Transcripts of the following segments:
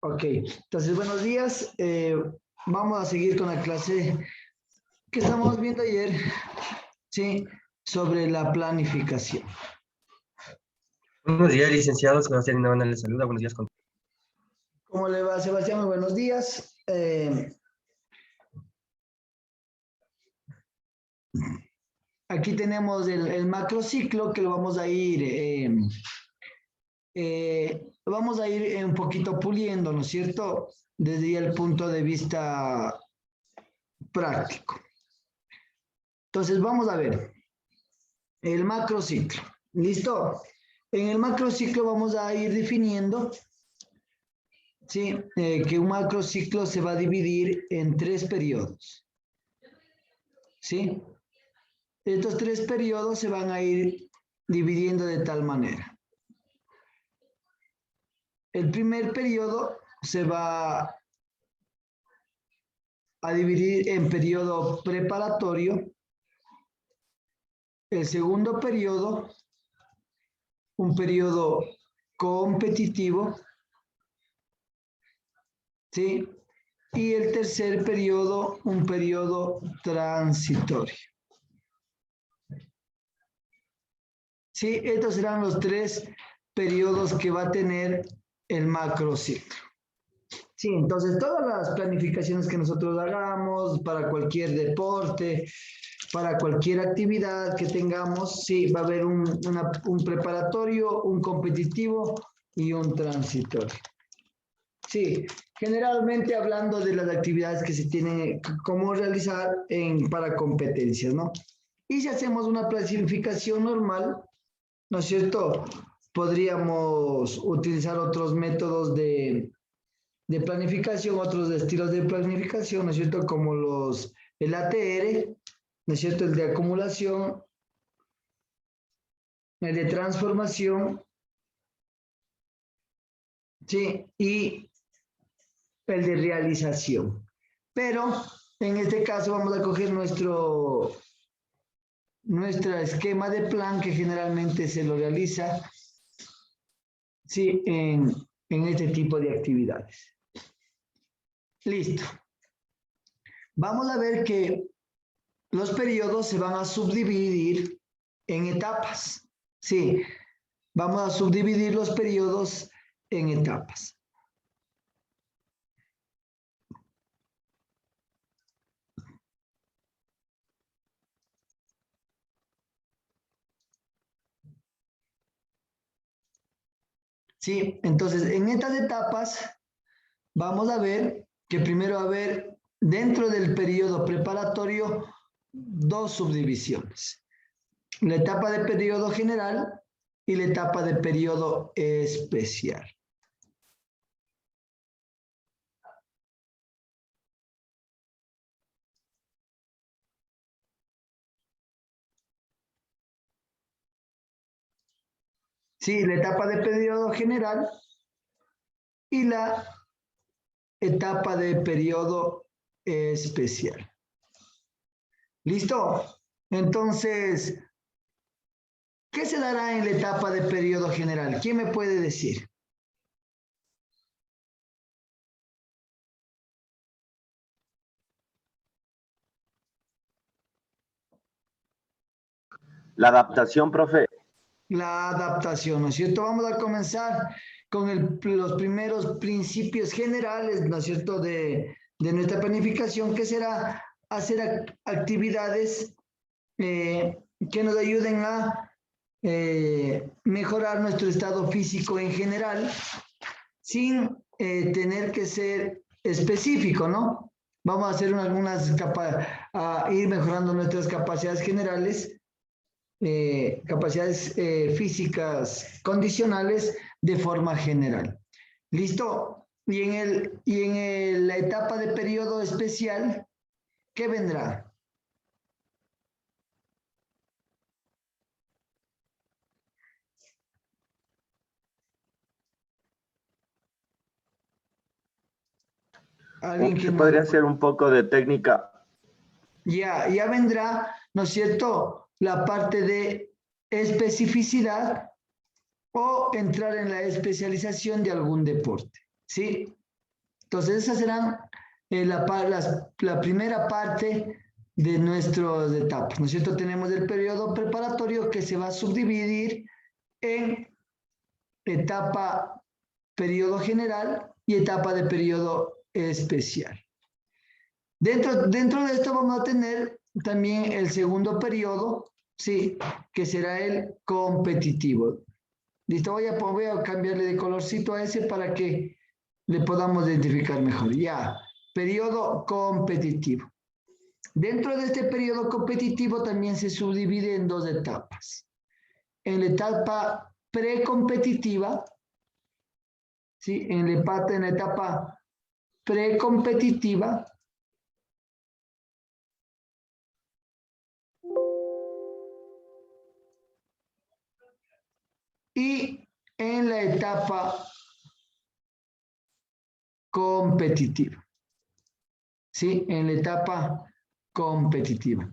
Ok, entonces buenos días. Vamos a seguir con la clase que estamos viendo ayer, ¿sí? Sobre la planificación. Buenos días, licenciado. Sebastián Navana le saluda. Buenos días. ¿Cómo le va, Sebastián? Muy buenos días. Aquí tenemos el macrociclo que lo vamos a ir, un poquito puliendo, ¿no es cierto? Desde el punto de vista práctico. Entonces, vamos a ver el macrociclo. ¿Listo? En el macrociclo vamos a ir definiendo, ¿sí? Que un macrociclo se va a dividir en 3 periodos. ¿Sí? Estos 3 periodos se van a ir dividiendo de tal manera. El primer periodo se va a dividir en periodo preparatorio. El segundo periodo, un periodo competitivo, ¿sí? Y el tercer periodo, un periodo transitorio. ¿Sí? Estos serán los 3 periodos que va a tener el macrociclo. Sí, entonces todas las planificaciones que nosotros hagamos para cualquier deporte, para cualquier actividad que tengamos, sí, va a haber un preparatorio, un competitivo y un transitorio. Sí, generalmente hablando de las actividades que se tienen cómo realizar para competencias, ¿no? Y si hacemos una planificación normal, ¿no es cierto? Podríamos utilizar otros métodos de planificación, otros estilos de planificación, ¿no es cierto? Como el ATR, ¿no es cierto? El de acumulación, el de transformación, ¿sí? Y el de realización. Pero en este caso vamos a coger nuestro esquema de plan que generalmente se lo realiza, ¿sí? En este tipo de actividades. Listo. Vamos a ver que los periodos se van a subdividir en etapas. Sí, vamos a subdividir los periodos en etapas. Sí, entonces en estas etapas vamos a ver que primero va a haber dentro del periodo preparatorio 2 subdivisiones. La etapa de periodo general y la etapa de periodo especial. Sí, la etapa de periodo general y la etapa de periodo especial. ¿Listo? Entonces, ¿qué se dará en la etapa de periodo general? ¿Quién me puede decir? La adaptación, profe. La adaptación, ¿no es cierto? Vamos a comenzar con los primeros principios generales, ¿no es cierto?, de nuestra planificación, que será hacer actividades que nos ayuden a mejorar nuestro estado físico en general, sin tener que ser específico, ¿no? Vamos a hacer a ir mejorando nuestras capacidades generales, capacidades físicas condicionales de forma general. ¿Listo? Y la etapa de periodo especial, ¿qué vendrá? ¿Alguien que podría ser un poco de técnica. Ya vendrá, ¿no es cierto?, la parte de especificidad o entrar en la especialización de algún deporte, ¿sí? Entonces, esas serán la primera parte de nuestras etapas, ¿no es cierto? Tenemos el periodo preparatorio que se va a subdividir en etapa periodo general y etapa de periodo especial. Dentro de esto vamos a tener también el segundo periodo, sí, que será el competitivo. Listo, voy a cambiarle de colorcito a ese para que le podamos identificar mejor. Ya, periodo competitivo. Dentro de este periodo competitivo también se subdivide en dos etapas. En la etapa precompetitiva, ¿sí? En la etapa precompetitiva, y en la etapa competitiva. ¿Sí? En la etapa competitiva.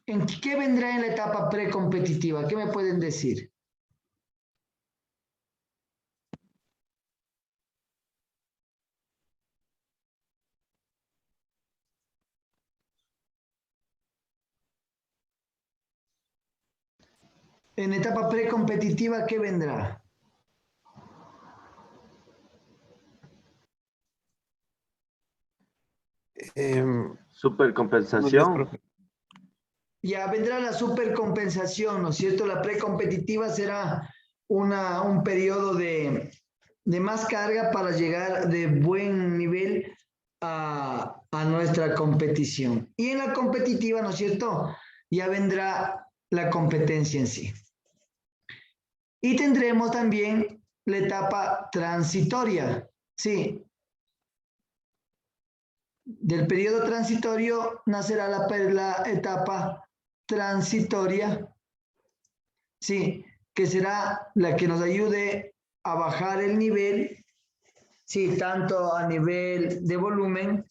¿En qué vendrá en la etapa precompetitiva? ¿Qué me pueden decir? En etapa precompetitiva, ¿qué vendrá? Buenos días, Supercompensación. profe. Ya vendrá la supercompensación, ¿no es cierto? La precompetitiva será un periodo de más carga para llegar de buen nivel a nuestra competición. Y en la competitiva, ¿no es cierto? Ya vendrá la competencia en sí. Y tendremos también la etapa transitoria, ¿sí? Del periodo transitorio nacerá la etapa transitoria, sí, que será la que nos ayude a bajar el nivel, sí, tanto a nivel de volumen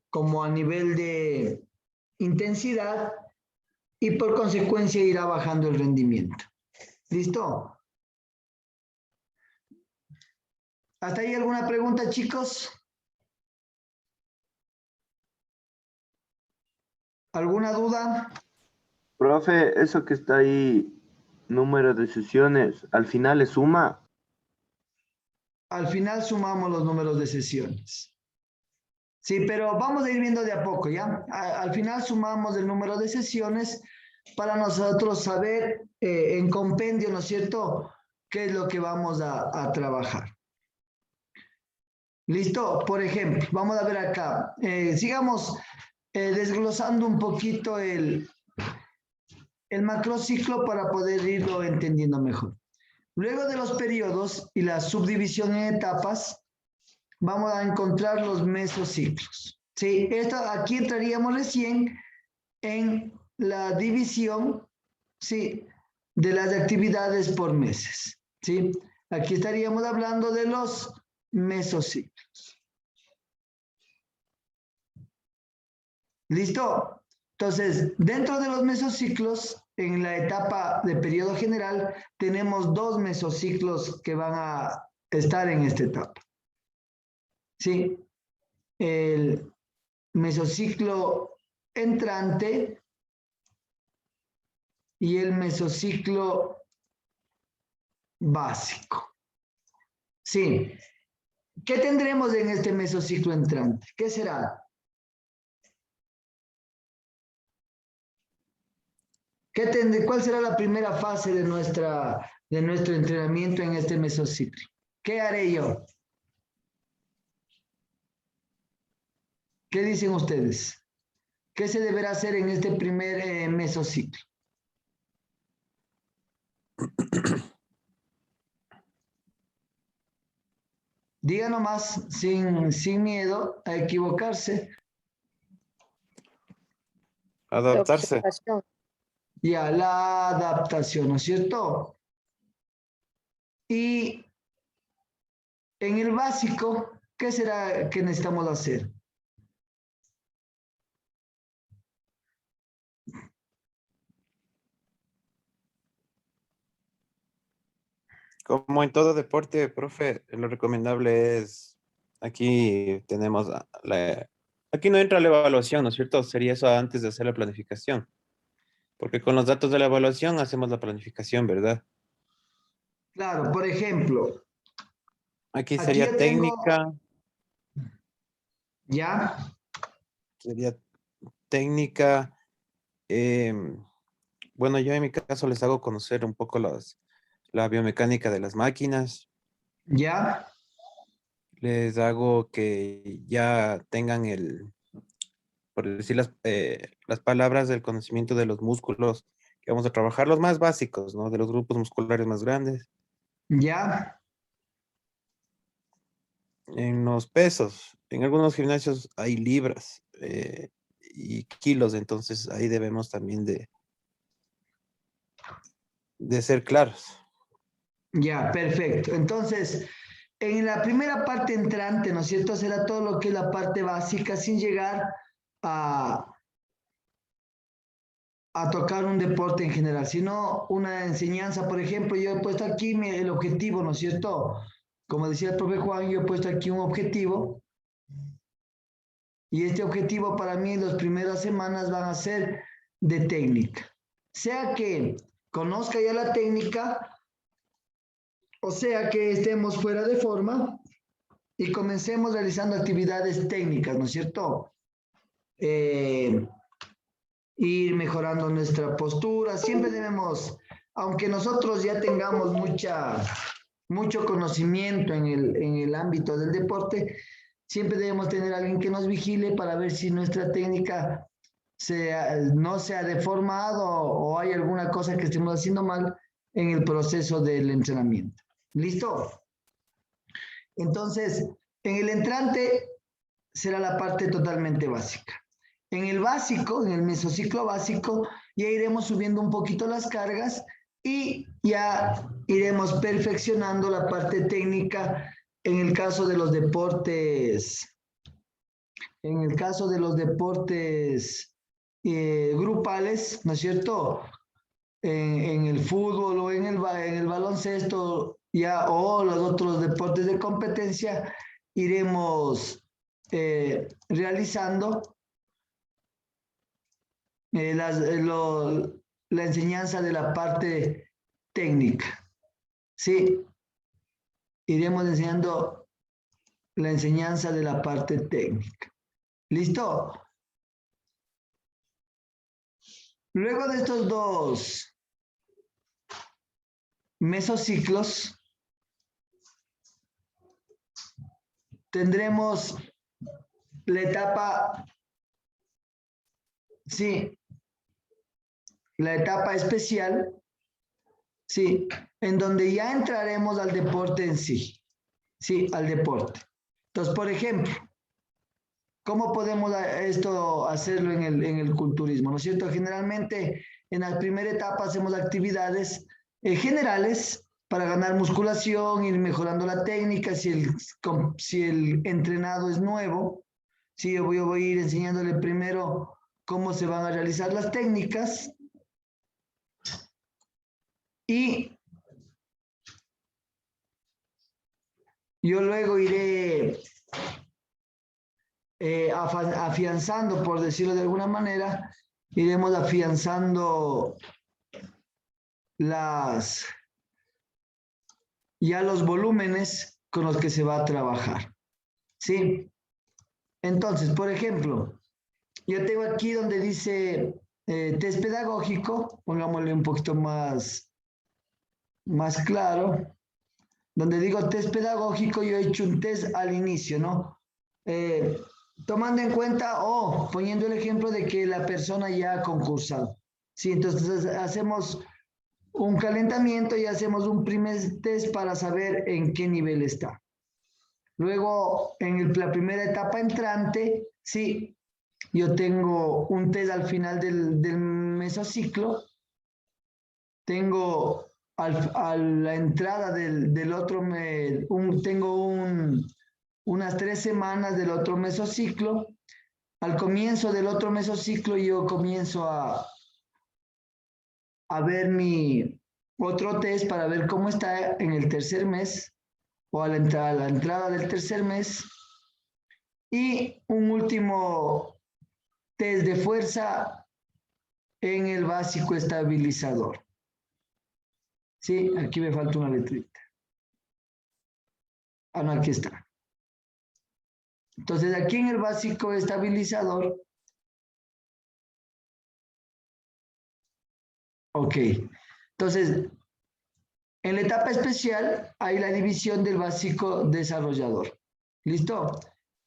como a nivel de intensidad y por consecuencia irá bajando el rendimiento. ¿Listo? ¿Hasta ahí alguna pregunta, chicos? ¿Alguna duda? Profe, eso que está ahí, número de sesiones, al final es suma. Al final sumamos los números de sesiones. Sí, pero vamos a ir viendo de a poco, ¿ya? Al final sumamos el número de sesiones para nosotros saber en compendio, ¿no es cierto?, qué es lo que vamos a trabajar. ¿Listo? Por ejemplo, vamos a ver acá. Sigamos desglosando un poquito el macrociclo para poder irlo entendiendo mejor. Luego de los periodos y la subdivisión en etapas, vamos a encontrar los mesociclos. Sí, aquí entraríamos recién en la división, sí, de las actividades por meses. Sí, aquí estaríamos hablando de los mesociclos. ¿Listo? Entonces, dentro de los mesociclos, en la etapa de periodo general, tenemos dos mesociclos que van a estar en esta etapa. ¿Sí? El mesociclo entrante y el mesociclo básico. Sí. ¿Qué tendremos en este mesociclo entrante? ¿Qué será? ¿Cuál será la primera fase de nuestro entrenamiento en este mesociclo? ¿Qué haré yo? ¿Qué dicen ustedes? ¿Qué se deberá hacer en este primer mesociclo? Diga nomás, sin miedo a equivocarse. Adaptarse. Observación. Ya, la adaptación, ¿no es cierto? Y en el básico, ¿qué será que necesitamos hacer? Como en todo deporte, profe, lo recomendable es Aquí tenemos aquí no entra la evaluación, ¿no es cierto? Sería eso antes de hacer la planificación. Porque con los datos de la evaluación hacemos la planificación, ¿verdad? Claro, por ejemplo, Aquí aquí yo sería tengo, técnica, ya, sería técnica. em, bueno, yo en mi caso les hago conocer un poco la biomecánica de las máquinas. ya, Les hago que ya tengan por decir las palabras del conocimiento de los músculos que vamos a trabajar, los más básicos, ¿no? De los grupos musculares más grandes. ya, En los pesos, en algunos gimnasios hay libras y kilos, entonces ahí debemos también de ser claros. ya, perfecto. Entonces, en la primera parte entrante, ¿no es cierto? Será todo lo que es la parte básica sin llegar a, a tocar un deporte en general, sino una enseñanza. Por ejemplo, yo he puesto aquí el objetivo, ¿no es cierto? Como decía el profe Juan, yo he puesto aquí un objetivo y este objetivo para mí en las primeras semanas van a ser de técnica. Sea que conozca ya la técnica o sea que estemos fuera de forma y comencemos realizando actividades técnicas, ¿no es cierto? Ir mejorando nuestra postura. Siempre debemos, aunque nosotros ya tengamos mucho conocimiento en el ámbito del deporte, siempre debemos tener a alguien que nos vigile para ver si nuestra técnica no se ha deformado o hay alguna cosa que estemos haciendo mal en el proceso del entrenamiento. ¿Listo? Entonces, en el entrante será la parte totalmente básica. En el básico, en el mesociclo básico, ya iremos subiendo un poquito las cargas y ya iremos perfeccionando la parte técnica en el caso de los deportes, grupales, ¿no es cierto? En el fútbol o en el baloncesto ya, o los otros deportes de competencia, iremos realizando la enseñanza de la parte técnica. Sí, iremos enseñando la enseñanza de la parte técnica. ¿Listo? Luego de estos dos mesociclos, tendremos la etapa, sí, la etapa especial, sí, en donde ya entraremos al deporte en sí, sí, al deporte. Entonces, por ejemplo, ¿cómo podemos hacerlo en el culturismo? ¿No es cierto? Generalmente en la primera etapa hacemos actividades generales para ganar musculación, ir mejorando la técnica, si el entrenado es nuevo, sí, yo voy a ir enseñándole primero cómo se van a realizar las técnicas y yo luego iré afianzando, por decirlo de alguna manera, iremos afianzando ya los volúmenes con los que se va a trabajar. ¿Sí? Entonces, por ejemplo, yo tengo aquí donde dice test pedagógico, pongámosle un poquito más claro, donde digo test pedagógico, yo he hecho un test al inicio, ¿no? Tomando en cuenta o poniendo el ejemplo de que la persona ya ha concursado. Sí, entonces hacemos un calentamiento y hacemos un primer test para saber en qué nivel está. Luego, en la primera etapa entrante, sí, yo tengo un test al final del mesociclo, tengo a la entrada del otro, tengo unas 3 semanas del otro mesociclo. Al comienzo del otro mesociclo yo comienzo a ver mi otro test para ver cómo está en el tercer mes o a la entrada del tercer mes. Y un último test de fuerza en el básico estabilizador. Sí, aquí me falta una letrita. Ah, no, aquí está. Entonces, aquí en el básico estabilizador. Ok. Entonces, en la etapa especial hay la división del básico desarrollador. ¿Listo?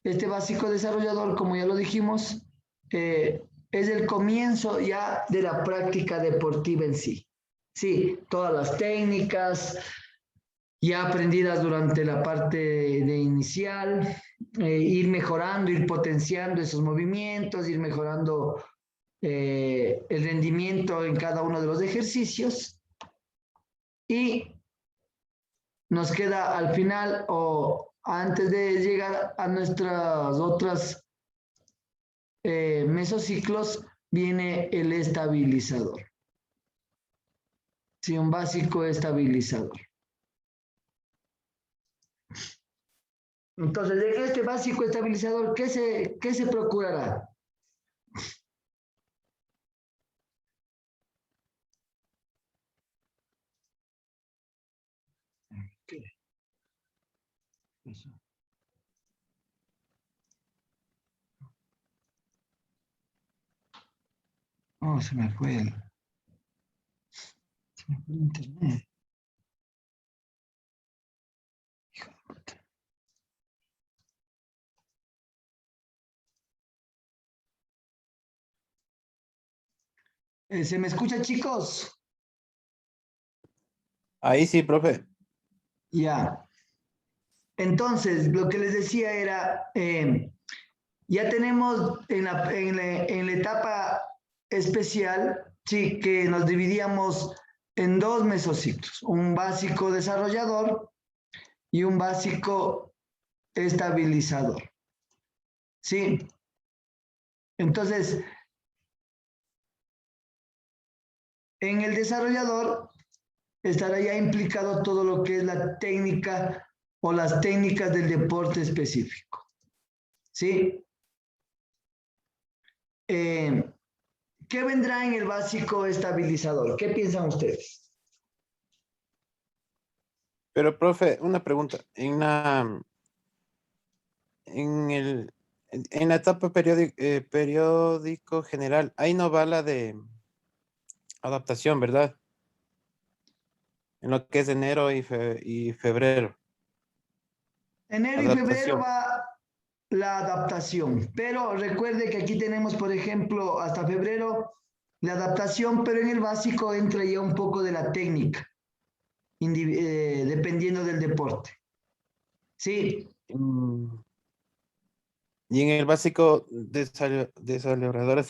Este básico desarrollador, como ya lo dijimos, es el comienzo ya de la práctica deportiva en sí. Sí, todas las técnicas ya aprendidas durante la parte de inicial, ir mejorando, ir potenciando esos movimientos, ir mejorando el rendimiento en cada uno de los ejercicios. Y nos queda al final o antes de llegar a nuestras otras mesociclos, viene el estabilizador. Sí, un básico estabilizador. Entonces, en este básico estabilizador, ¿qué se procurará? ¿Qué? Eso. Oh, se me fue el internet. Hijo de puta. ¿Se me escucha, chicos? Ahí sí, profe. Ya. Entonces, lo que les decía era, ya tenemos en la etapa especial, sí, que nos dividíamos en dos mesociclos, un básico desarrollador y un básico estabilizador. Sí. Entonces, en el desarrollador estará ya implicado todo lo que es la técnica o las técnicas del deporte específico. ¿Sí? ¿Qué vendrá en el básico estabilizador? ¿Qué piensan ustedes? Pero, profe, una pregunta. En la etapa periódico general, ahí no va la de adaptación, ¿verdad? En lo que es enero y febrero. Enero y febrero Adaptación. va la adaptación, pero recuerde que aquí tenemos, por ejemplo, hasta febrero la adaptación, pero en el básico entra ya un poco de la técnica, dependiendo del deporte. Sí. Mm, Y en el básico desarrollador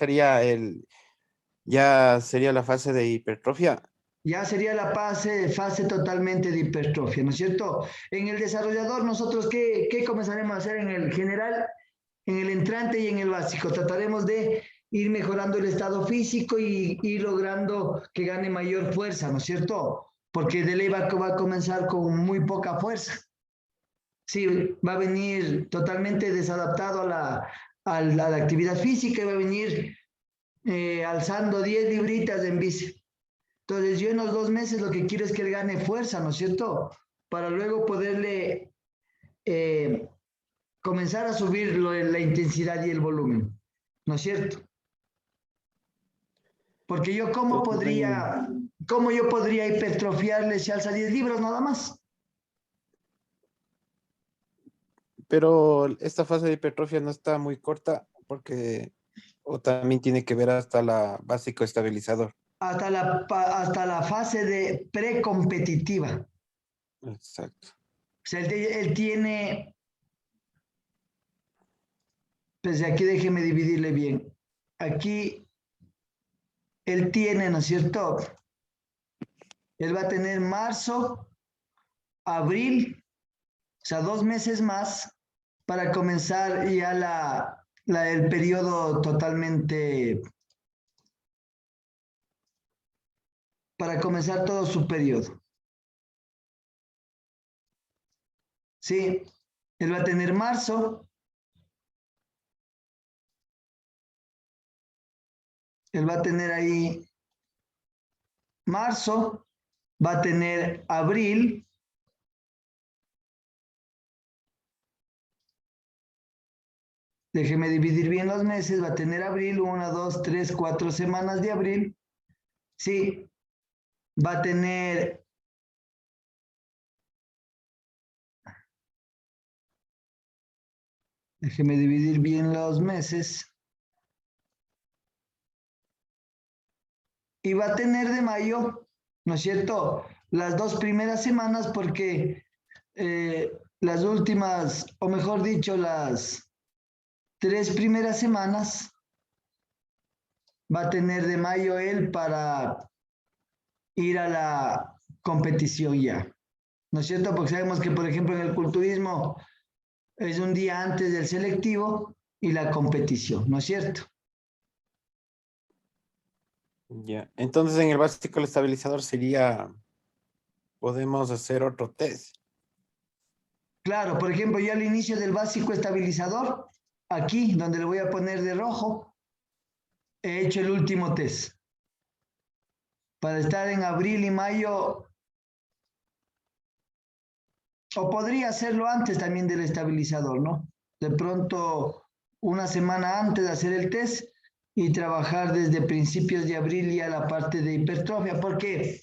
ya sería la fase de hipertrofia. Ya sería la fase totalmente de hipertrofia, ¿no es cierto? En el desarrollador, nosotros, ¿qué comenzaremos a hacer en el general, en el entrante y en el básico? Trataremos de ir mejorando el estado físico y ir logrando que gane mayor fuerza, ¿no es cierto? Porque de ley va a comenzar con muy poca fuerza. Sí, va a venir totalmente desadaptado a la actividad física y va a venir alzando 10 libritas en bici. Entonces, yo en los 2 meses lo que quiero es que él gane fuerza, ¿no es cierto? Para luego poderle comenzar a subir la intensidad y el volumen, ¿no es cierto? Porque yo, Entonces, ¿cómo yo podría hipertrofiarle si alza 10 libras nada más? pero esta fase de hipertrofia no está muy corta porque o también tiene que ver hasta la básico estabilizador. Hasta la fase de precompetitiva. Exacto. O sea, él tiene, pues aquí déjeme dividirle bien. Aquí él tiene, ¿no es cierto? Él va a tener marzo, abril, o sea, 2 meses más para comenzar ya el periodo totalmente, para comenzar todo su periodo. Sí, él va a tener marzo, Él va a tener ahí marzo, va a tener abril, déjeme dividir bien los meses, va a tener abril, 1, 2, 3, 4 semanas de abril, sí, va a tener déjeme dividir bien los meses. Y va a tener de mayo, ¿no es cierto? Las 2 primeras semanas porque las últimas, o mejor dicho, las 3 primeras semanas va a tener de mayo él para ir a la competición ya, ¿no es cierto? Porque sabemos que, por ejemplo, en el culturismo es un día antes del selectivo y la competición, ¿no es cierto? Ya. Entonces, en el básico, el estabilizador sería, podemos hacer otro test. Claro, por ejemplo, yo al inicio del básico estabilizador, aquí donde le voy a poner de rojo, he hecho el último test. Para estar en abril y mayo, o podría hacerlo antes también del estabilizador, ¿no? De pronto, una semana antes de hacer el test y trabajar desde principios de abril ya la parte de hipertrofia, porque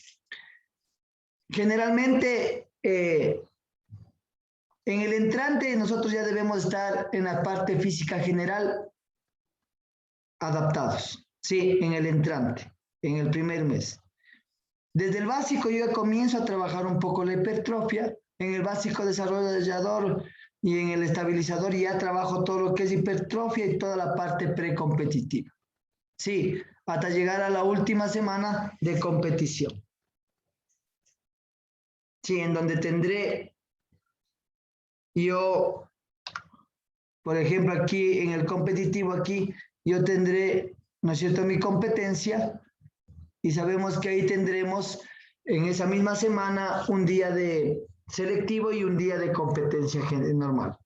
generalmente en el entrante nosotros ya debemos estar en la parte física general adaptados, sí, en el entrante, en el primer mes. Desde el básico yo comienzo a trabajar un poco la hipertrofia, en el básico desarrollador y en el estabilizador ya trabajo todo lo que es hipertrofia y toda la parte precompetitiva. Sí, hasta llegar a la última semana de competición. Sí, en donde tendré yo, por ejemplo, aquí en el competitivo, aquí yo tendré, ¿no es cierto?, mi competencia y sabemos que ahí tendremos en esa misma semana un día de selectivo y un día de competencia normal.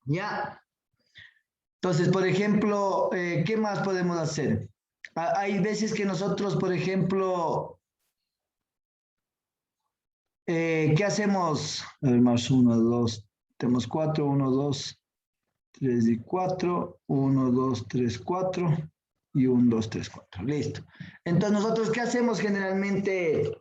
Ya. Entonces, por ejemplo, ¿qué más podemos hacer? Hay veces que nosotros, por ejemplo, ¿qué hacemos? A ver, más 1, 2, tenemos 4, 1, 2, 3 y 4, 1, 2, 3, 4 y 1, 2, 3, 4. Listo. Entonces, ¿nosotros qué hacemos generalmente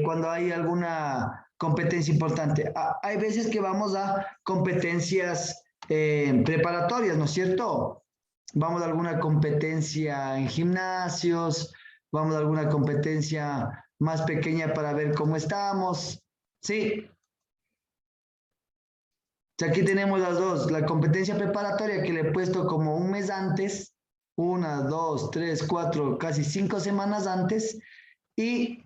cuando hay alguna competencia importante? Hay veces que vamos a competencias preparatorias, ¿no es cierto? Vamos a alguna competencia en gimnasios, vamos a alguna competencia más pequeña para ver cómo estamos. Sí. Aquí tenemos las dos, la competencia preparatoria que le he puesto como un mes antes, 1, 2, 3, 4, casi 5 semanas antes, y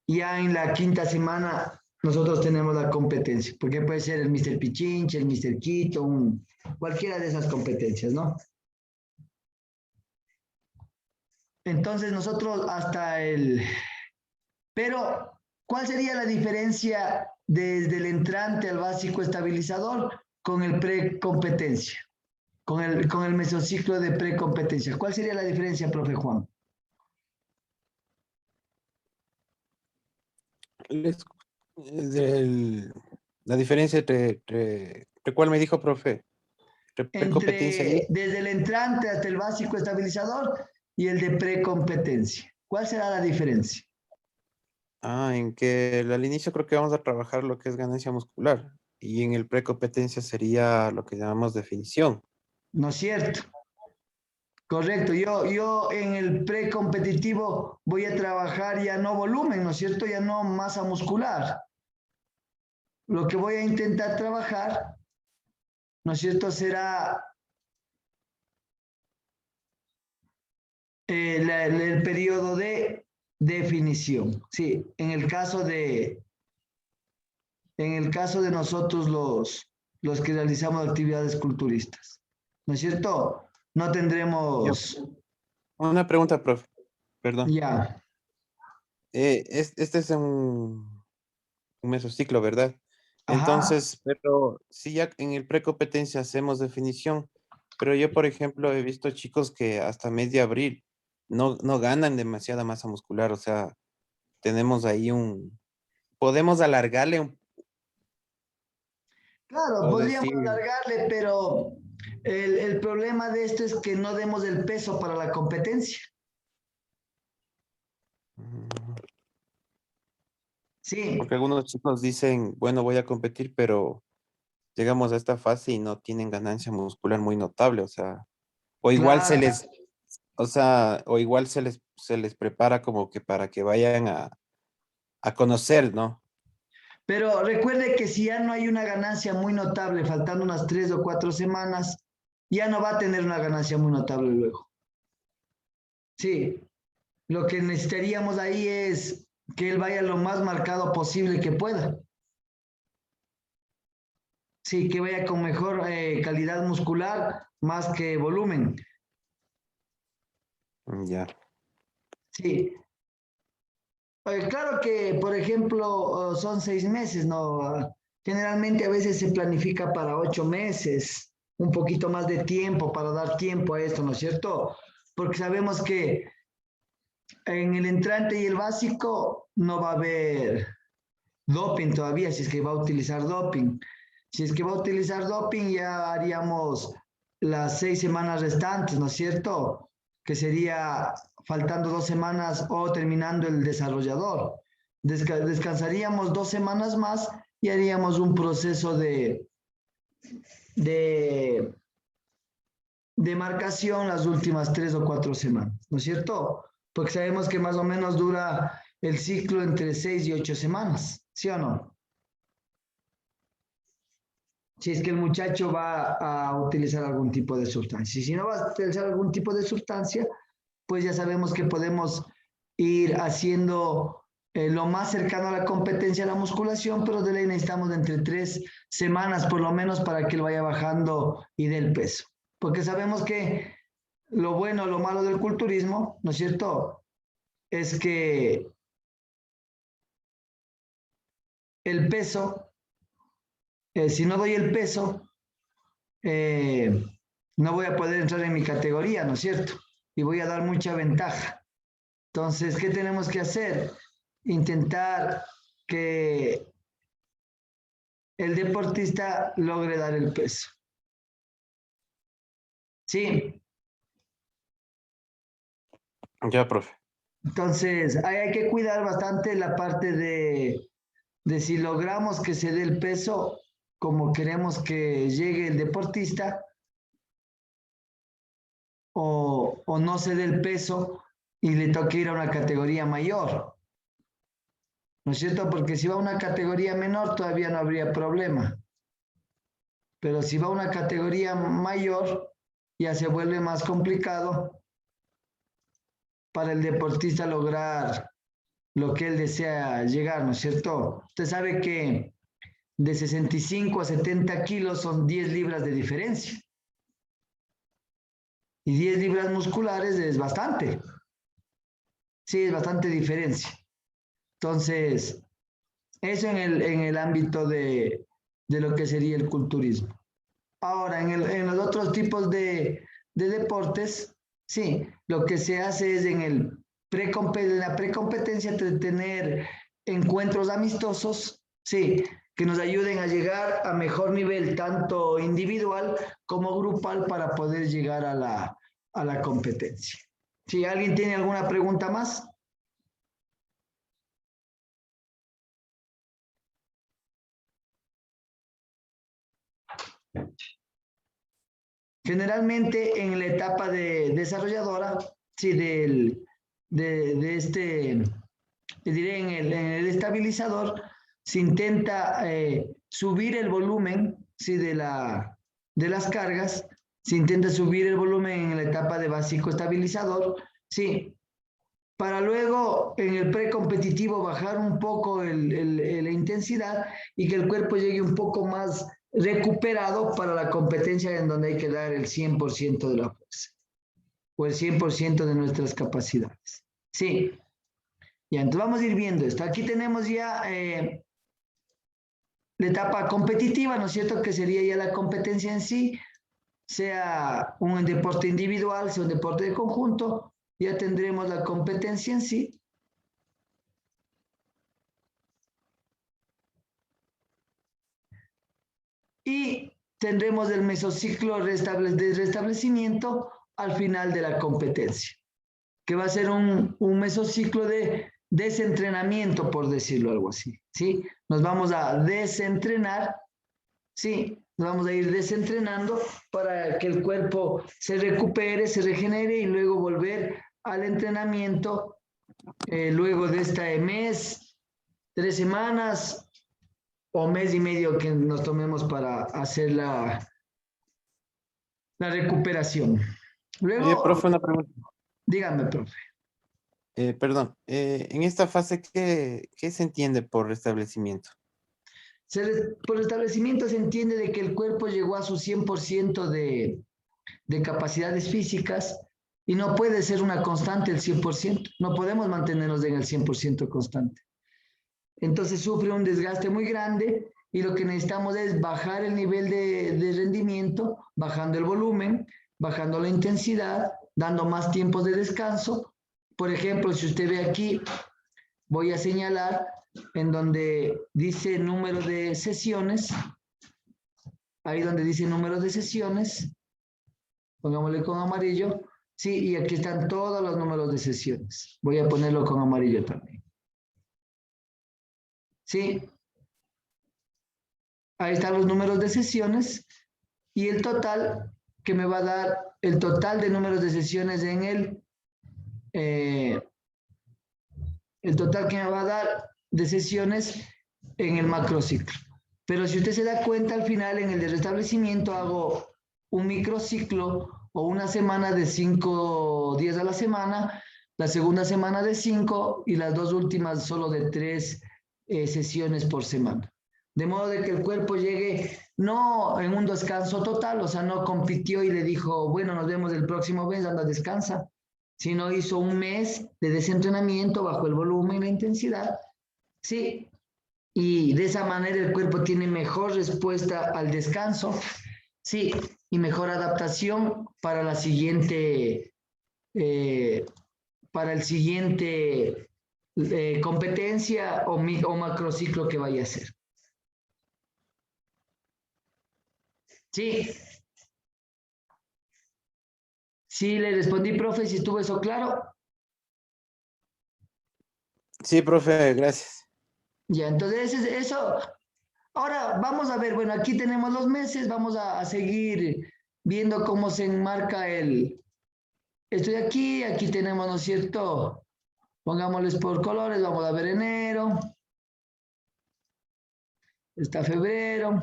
ya en la quinta semana nosotros tenemos la competencia, porque puede ser el Mr. Pichinche, el Mr. Quito, cualquiera de esas competencias, ¿no? Entonces nosotros hasta el... Pero, ¿cuál sería la diferencia desde el entrante al básico estabilizador con el precompetencia? Con el mesociclo de precompetencia. ¿Cuál sería la diferencia, profe Juan? Les- la diferencia entre ¿cuál me dijo, profe? Precompetencia y... Desde el entrante hasta el básico estabilizador y el de precompetencia. ¿Cuál será la diferencia? En que al inicio creo que vamos a trabajar lo que es ganancia muscular y en el precompetencia sería lo que llamamos definición. ¿No es cierto? Correcto. Yo en el precompetitivo voy a trabajar ya no volumen, ¿no es cierto? Ya no masa muscular. Lo que voy a intentar trabajar, ¿no es cierto?, será el periodo de definición. Sí, en el caso de nosotros los que realizamos actividades culturistas. ¿No es cierto? No tendremos... Una pregunta, profe. Perdón. Ya. Este es un mesociclo, ¿verdad? Ajá. Entonces, pero si ya en el precompetencia hacemos definición, Pero yo, por ejemplo, he visto chicos que hasta mes de abril no ganan demasiada masa muscular. O sea, tenemos ahí podemos alargarle Claro, o podríamos decir, alargarle, pero el problema de esto es que no demos el peso para la competencia. mm, Sí, porque algunos chicos dicen, bueno, voy a competir, pero llegamos a esta fase y no tienen ganancia muscular muy notable. O sea, o igual claro. o igual se les prepara como que para que vayan a conocer, ¿no? Pero recuerde que si ya no hay una ganancia muy notable, faltando unas 3 o 4 semanas, ya no va a tener una ganancia muy notable luego. Sí, lo que necesitaríamos ahí es que él vaya lo más marcado posible que pueda. Sí, que vaya con mejor calidad muscular, más que volumen. Ya. Sí. Claro que, por ejemplo, son 6 meses, ¿no? Generalmente a veces se planifica para 8 meses, un poquito más de tiempo para dar tiempo a esto, ¿no es cierto? Porque sabemos que en el entrante y el básico no va a haber doping todavía, si es que va a utilizar doping. Si es que va a utilizar doping, ya haríamos las 6 semanas restantes, ¿no es cierto? Que sería faltando 2 semanas o terminando el desarrollador. Descansaríamos 2 semanas más y haríamos un proceso de, de marcación las últimas 3 o 4 semanas, ¿no es cierto? Porque sabemos que más o menos dura el ciclo entre 6 y 8 semanas, ¿sí o no? Si es que el muchacho va a utilizar algún tipo de sustancia. Y si no va a utilizar algún tipo de sustancia, pues ya sabemos que podemos ir haciendo lo más cercano a la competencia, a la musculación, pero de ley necesitamos de entre 3 semanas por lo menos para que él vaya bajando y dé el peso. Porque sabemos que lo bueno, lo malo del culturismo, ¿no es cierto? Es que el peso, si no doy el peso, no voy a poder entrar en mi categoría, ¿no es cierto? Y voy a dar mucha ventaja. Entonces, ¿qué tenemos que hacer? Intentar que el deportista logre dar el peso. Sí, Ya, profe. entonces hay que cuidar bastante la parte de si logramos que se dé el peso como queremos que llegue el deportista o no se dé el peso y le toque ir a una categoría mayor. ¿No es cierto? Porque si va a una categoría menor todavía no habría problema. Pero si va a una categoría mayor, ya se vuelve más complicado para el deportista lograr lo que él desea llegar, ¿no es cierto? Usted sabe que de 65 a 70 kilos son 10 libras de diferencia. Y 10 libras musculares es bastante. Sí, es bastante diferencia. Entonces, eso en el ámbito de lo que sería el culturismo. Ahora, en los otros tipos de deportes, sí, lo que se hace es en la precompetencia de tener encuentros amistosos, sí, que nos ayuden a llegar a mejor nivel, tanto individual como grupal, para poder llegar a la competencia. Si alguien tiene alguna pregunta más. Generalmente en la etapa de desarrolladora, sí, de este, le diré en el estabilizador, se intenta subir el volumen, sí, de las cargas, se intenta subir el volumen en la etapa de básico estabilizador, sí, para luego en el precompetitivo bajar un poco la intensidad y que el cuerpo llegue un poco más recuperado para la competencia en donde hay que dar el 100% de la fuerza o el 100% de nuestras capacidades. Sí, ya, entonces vamos a ir viendo esto. Aquí tenemos ya la etapa competitiva, ¿no es cierto? Que sería ya la competencia en sí. sea un deporte individual, sea un deporte de conjunto, ya tendremos la competencia en sí. Y tendremos el mesociclo de restablecimiento al final de la competencia, que va a ser un mesociclo de desentrenamiento, por decirlo algo así, ¿sí? Nos vamos a desentrenar, ¿sí? Nos vamos a ir desentrenando para que el cuerpo se recupere, se regenere y luego volver al entrenamiento luego de este mes, 3 semanas o mes y medio que nos tomemos para hacer la recuperación. Oye, Luego, profe, una pregunta. dígame, profe. Perdón, en esta fase, ¿qué se entiende por restablecimiento? Por establecimiento se entiende de que el cuerpo llegó a su 100% de capacidades físicas y no puede ser una constante el 100%. No podemos mantenernos en el 100% constante. Entonces sufre un desgaste muy grande y lo que necesitamos es bajar el nivel de rendimiento, bajando el volumen, bajando la intensidad, dando más tiempos de descanso. Por ejemplo, si usted ve aquí, voy a señalar en donde dice número de sesiones, ahí donde dice número de sesiones, pongámosle con amarillo, sí, y aquí están todos los números de sesiones. Voy a ponerlo con amarillo también. Sí, ahí están los números de sesiones y el total que me va a dar el total de números de sesiones en el total que me va a dar de sesiones en el macrociclo. Pero si usted se da cuenta, al final en el de restablecimiento hago un microciclo o una semana de 5 días a la semana, la segunda semana de 5 y las 2 últimas solo de 3 sesiones por semana. De modo de que el cuerpo llegue no en un descanso total, o sea, no compitió y le dijo, bueno, nos vemos el próximo mes, anda, descansa, sino hizo un mes de desentrenamiento bajo el volumen y la intensidad, ¿sí? Y de esa manera el cuerpo tiene mejor respuesta al descanso, ¿sí? Y mejor adaptación para la siguiente, para el siguiente competencia o macrociclo que vaya a hacer. Sí. Sí, le respondí, profe, si estuvo eso claro. Sí, profe, gracias. Ya, entonces eso. Ahora vamos a ver, bueno, aquí tenemos los meses, vamos a seguir viendo cómo se enmarca estoy aquí tenemos, ¿no es cierto? Pongámosles por colores, vamos a ver enero, está febrero,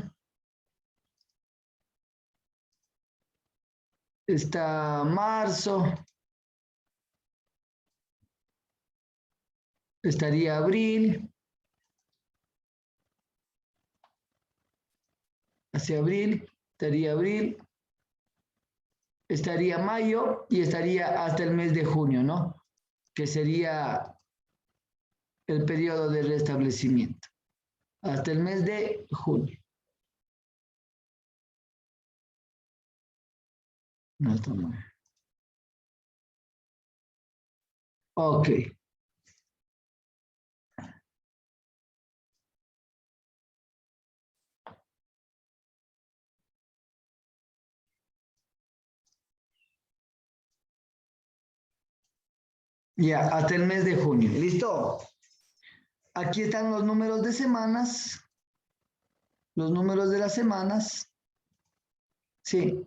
está marzo, estaría abril, hacia abril, estaría mayo y estaría hasta el mes de junio, ¿no? Que sería el periodo de restablecimiento, hasta el mes de junio. No está mal. Ok. Ya, hasta el mes de junio. ¿Listo? Aquí están los números de semanas. Los números de las semanas. Sí.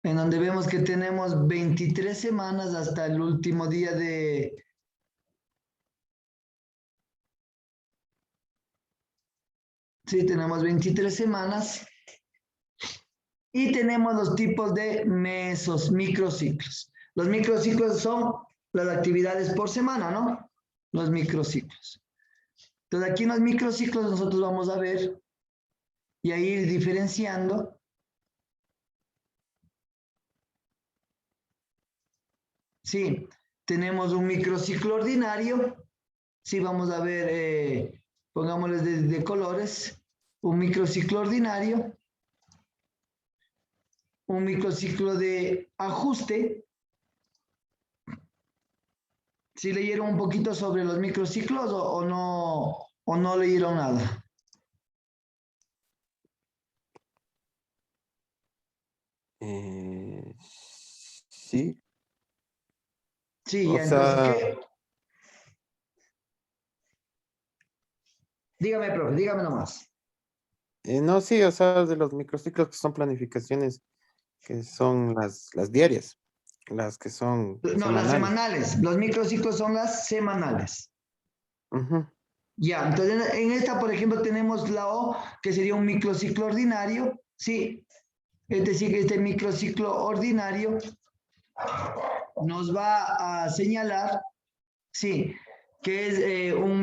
En donde vemos que tenemos 23 semanas hasta el último día de... Sí, tenemos 23 semanas. Y tenemos los tipos de microciclos. Los microciclos son las actividades por semana, ¿no? Los microciclos. Entonces aquí en los microciclos nosotros vamos a ver y a ir diferenciando. Sí, tenemos un microciclo ordinario. Sí, vamos a ver, pongámosles de colores, un microciclo ordinario. un microciclo de ajuste. ¿Sí leyeron un poquito sobre los microciclos o no leyeron nada? Sí, Sí, o ya, entonces, sea, ¿qué? Dígame, profe, dígame nomás. no, sí, o sea, de los microciclos que son planificaciones, que son las diarias, las que son No, las semanales. semanales. Los microciclos son las semanales. Ujú. Ya, entonces en esta, por ejemplo, tenemos la O, que sería un microciclo ordinario, ¿sí? Es decir, que este microciclo ordinario nos va a señalar, sí, que es un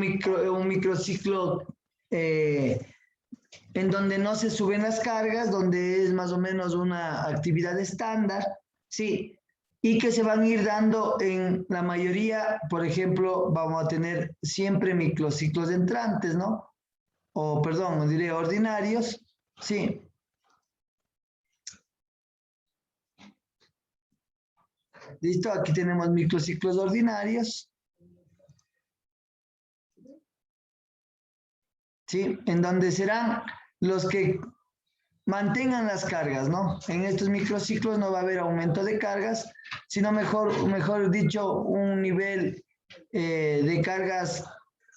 microciclo en donde no se suben las cargas, donde es más o menos una actividad estándar, sí, y que se van a ir dando en la mayoría, por ejemplo, vamos a tener siempre microciclos entrantes, ¿no? O, perdón, diré ordinarios, sí. Listo, aquí tenemos microciclos ordinarios, ¿sí? En donde serán los que mantengan las cargas, ¿no? En estos microciclos no va a haber aumento de cargas, sino mejor dicho, un nivel de cargas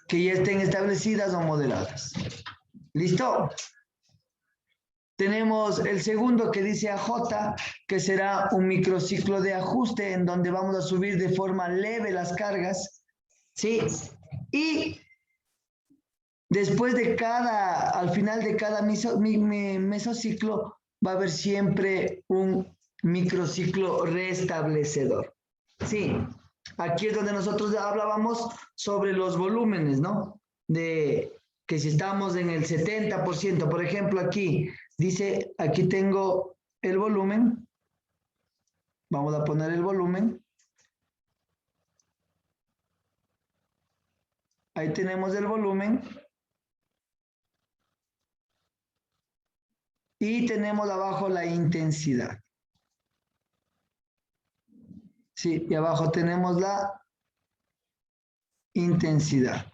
que ya estén establecidas o modeladas. ¿Listo? Tenemos el segundo que dice AJ, que será un microciclo de ajuste en donde vamos a subir de forma leve las cargas, ¿sí? Y después al final de cada mesociclo, va a haber siempre un microciclo restablecedor. Sí, aquí es donde nosotros hablábamos sobre los volúmenes, ¿no? De que si estamos en el 70%, por ejemplo, aquí dice, aquí tengo el volumen, vamos a poner el volumen. Ahí tenemos el volumen. Y tenemos abajo la intensidad. Sí, y abajo tenemos la intensidad.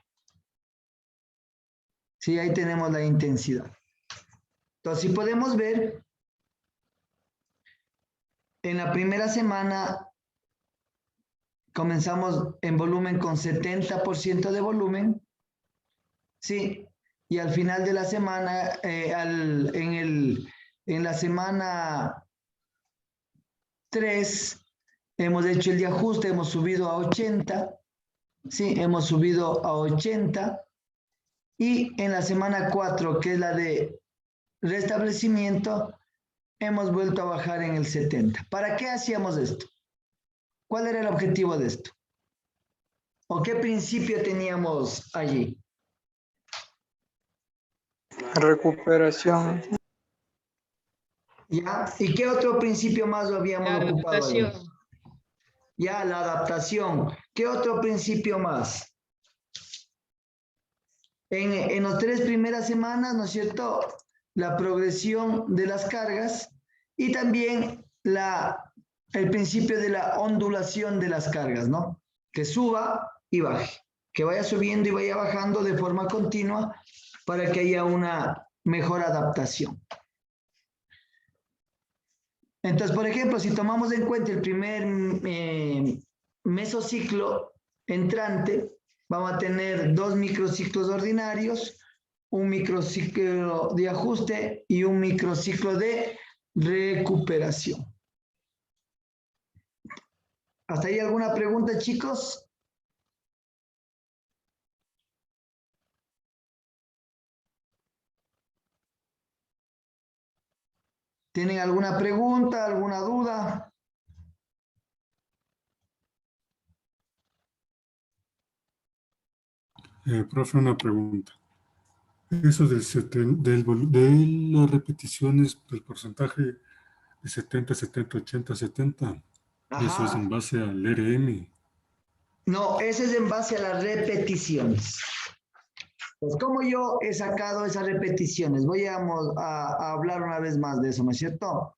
Sí, ahí tenemos la intensidad. Entonces, si podemos ver, en la primera semana comenzamos en volumen con 70% de volumen. Sí, y al final de la semana, en la semana 3, hemos hecho el de ajuste, hemos subido a 80. Sí, hemos subido a 80. Y en la semana 4, que es la de restablecimiento, hemos vuelto a bajar en el 70. ¿Para qué hacíamos esto? ¿Cuál era el objetivo de esto? ¿O qué principio teníamos allí? Recuperación. ¿Ya? ¿Y qué otro principio más lo habíamos ocupado allí? Ya, la adaptación. ¿Qué otro principio más? En las 3 primeras semanas, ¿no es cierto? La progresión de las cargas y también el principio de la ondulación de las cargas, ¿no? Que suba y baje, que vaya subiendo y vaya bajando de forma continua para que haya una mejor adaptación. Entonces, por ejemplo, si tomamos en cuenta el primer mesociclo entrante, vamos a tener 2 microciclos ordinarios, un microciclo de ajuste y un microciclo de recuperación. ¿Hasta ahí alguna pregunta, chicos? ¿Tienen alguna pregunta, alguna duda? Profe, una pregunta. Eso de las repeticiones del porcentaje de 70, 70, 80, 70, eso es en Ajá. base al RM. No, ese es en base a las repeticiones. Pues como yo he sacado esas repeticiones, voy a hablar una vez más de eso, ¿no es cierto?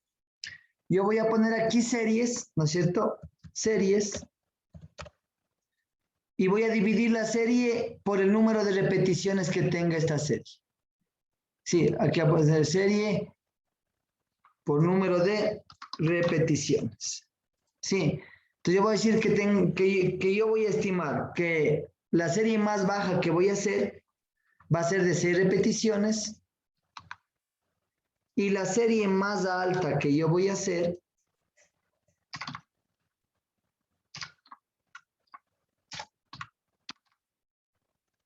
Yo voy a poner aquí series, ¿no es cierto? Series. Y voy a dividir la serie por el número de repeticiones que tenga esta serie. Sí, aquí voy a poner serie por número de repeticiones. Sí, entonces yo voy a decir que yo voy a estimar que la serie más baja que voy a hacer va a ser de 6 repeticiones y la serie más alta que yo voy a hacer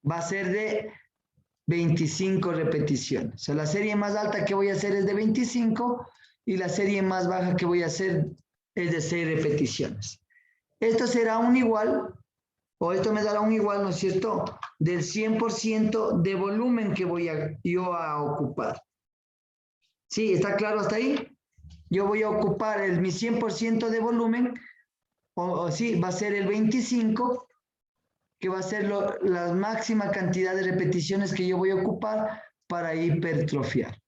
va a ser de 25 repeticiones. O sea, la serie más alta que voy a hacer es de 25 y la serie más baja que voy a hacer es de 6 repeticiones. Esto será un igual, o esto me dará un igual, ¿no es cierto?, del 100% de volumen que voy yo a ocupar. ¿Sí? ¿Está claro hasta ahí? Yo voy a ocupar mi 100% de volumen, o sí, va a ser el 25, que va a ser la máxima cantidad de repeticiones que yo voy a ocupar para hipertrofiar.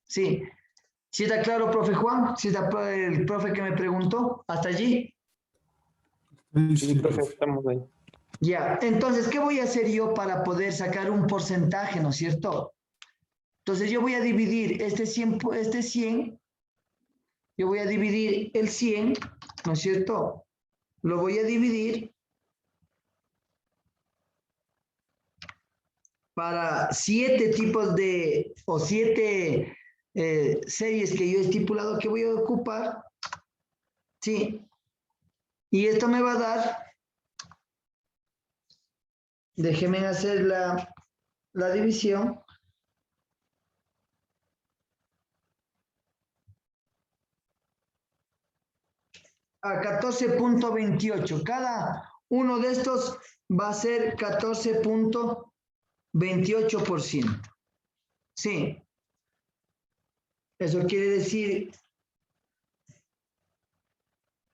¿Sí? ¿Sí está claro, profe Juan? ¿Sí está el profe que me preguntó? ¿Hasta allí? Sí, profe, profe. estamos ahí. Ya, entonces, ¿qué voy a hacer yo para poder sacar un porcentaje, ¿no es cierto? Entonces, yo voy a dividir este 100, yo voy a dividir el 100, ¿no es cierto? Lo voy a dividir para 7 tipos de, o 7 series que yo he estipulado que voy a ocupar, ¿sí? Y esto me va a dar, déjenme hacer la división. A 14.28. Cada uno de estos va a ser 14.28%. Sí. Eso quiere decir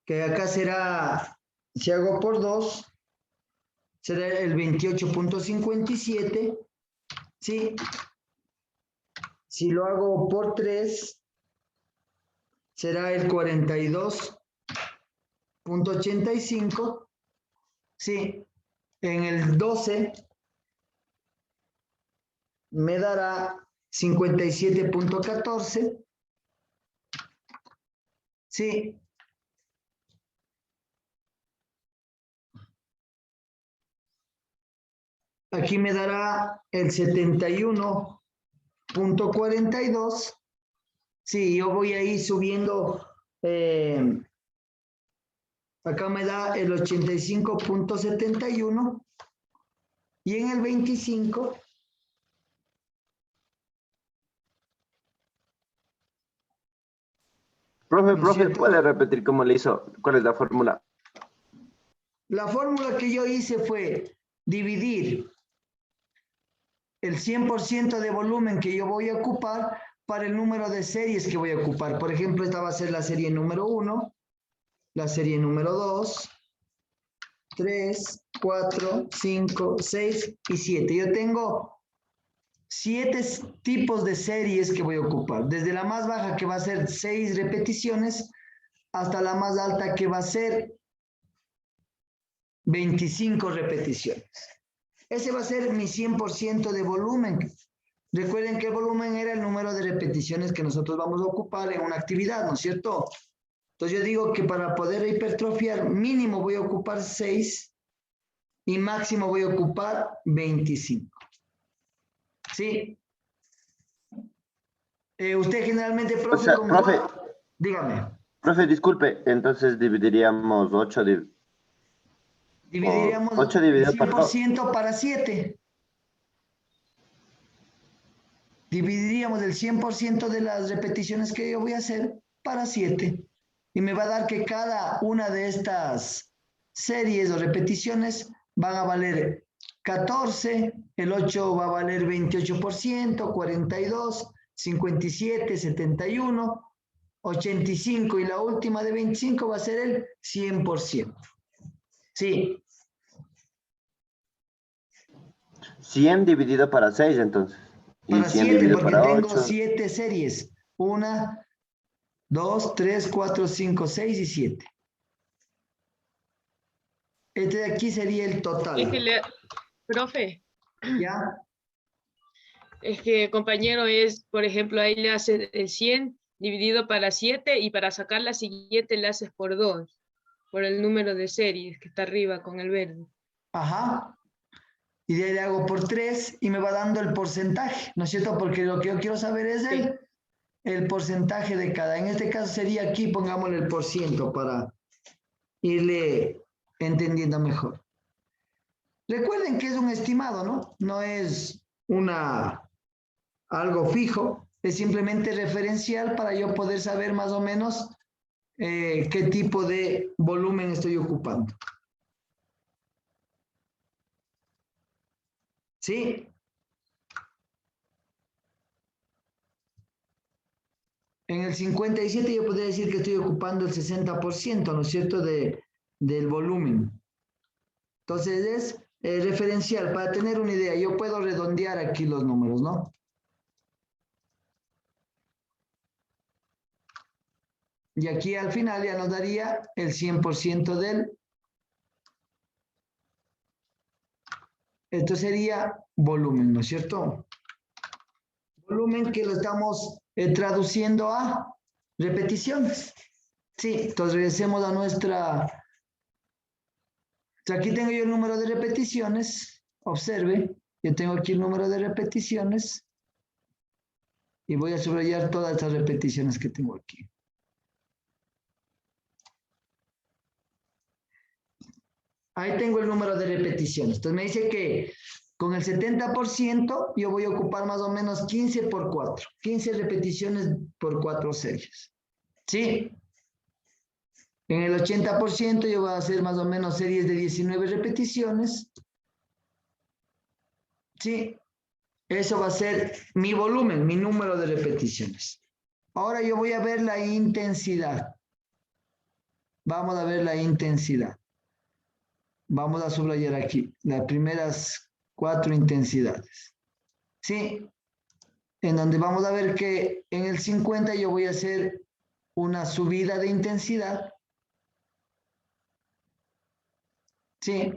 que acá será, si hago por 2, será el 28.57. ¿Sí? Si lo hago por 3, será el 42.85. Sí. En el 12 me dará 57.14. Sí. Aquí me dará el 71.42. Sí, yo voy a ir subiendo. Acá me da el 85.71. Y en el 25. Profe, ¿puede repetir cómo le hizo? ¿Cuál es la fórmula? La fórmula que yo hice fue dividir el 100% de volumen que yo voy a ocupar para el número de series que voy a ocupar. Por ejemplo, esta va a ser la serie número 1, la serie número 2, 3, 4, 5, 6 y 7. Yo tengo 7 tipos de series que voy a ocupar. Desde la más baja, que va a ser 6 repeticiones, hasta la más alta, que va a ser 25 repeticiones. Ese va a ser mi 100% de volumen. Recuerden que el volumen era el número de repeticiones que nosotros vamos a ocupar en una actividad, ¿no es cierto? Entonces yo digo que para poder hipertrofiar, mínimo voy a ocupar 6 y máximo voy a ocupar 25. ¿Sí? Usted generalmente, profe, O sea, profe, dígame. profe, disculpe, entonces dividiríamos 8, Dividiríamos 8 el dividido por 2. 100% para 7. Dividiríamos el 100% de las repeticiones que yo voy a hacer para 7. Y me va a dar que cada una de estas series o repeticiones van a valer 14, el 8 va a valer 28%, 42, 57, 71, 85 y la última de 25 va a ser el 100%. Sí. 100 dividido para 6, entonces. Y Para 100 7, dividido porque para tengo 8. 7 series. 1, 2, 3, 4, 5, 6 y 7. Este de aquí sería el Es que total. profe, ¿Ya? es que compañero es, por ejemplo, ahí le hace el 100 dividido para 7 y para sacar la siguiente le haces por 2, por el número de series que está arriba con el verde. Ajá. Y de ahí le hago por 3 y me va dando el porcentaje, ¿no es cierto? Porque lo que yo quiero saber es el porcentaje de cada. En este caso sería aquí, pongámosle el % para irle entendiendo mejor. Recuerden que es un estimado, ¿no? No es algo fijo, es simplemente referencial para yo poder saber más o menos qué tipo de volumen estoy ocupando. ¿Sí? En el 57 yo podría decir que estoy ocupando el 60%, ¿no es cierto?, del volumen. Entonces es referencial. Para tener una idea, yo puedo redondear aquí los números, ¿no? Y aquí al final ya nos daría el 100% del. Esto sería volumen, ¿no es cierto? Volumen que lo estamos traduciendo a repeticiones. Sí, entonces regresemos a nuestra. Aquí tengo yo el número de repeticiones. Observe, yo tengo aquí el número de repeticiones. Y voy a subrayar todas estas repeticiones que tengo aquí. Ahí tengo el número de repeticiones. Entonces me dice que con el 70% yo voy a ocupar más o menos 15 por 4. 15 repeticiones por 4 series. ¿Sí? En el 80% yo voy a hacer más o menos series de 19 repeticiones. ¿Sí? Eso va a ser mi volumen, mi número de repeticiones. Ahora yo voy a ver la intensidad. Vamos a ver la intensidad. Vamos a subrayar aquí las primeras 4 intensidades. ¿Sí? En donde vamos a ver que en el 50 yo voy a hacer una subida de intensidad. ¿Sí?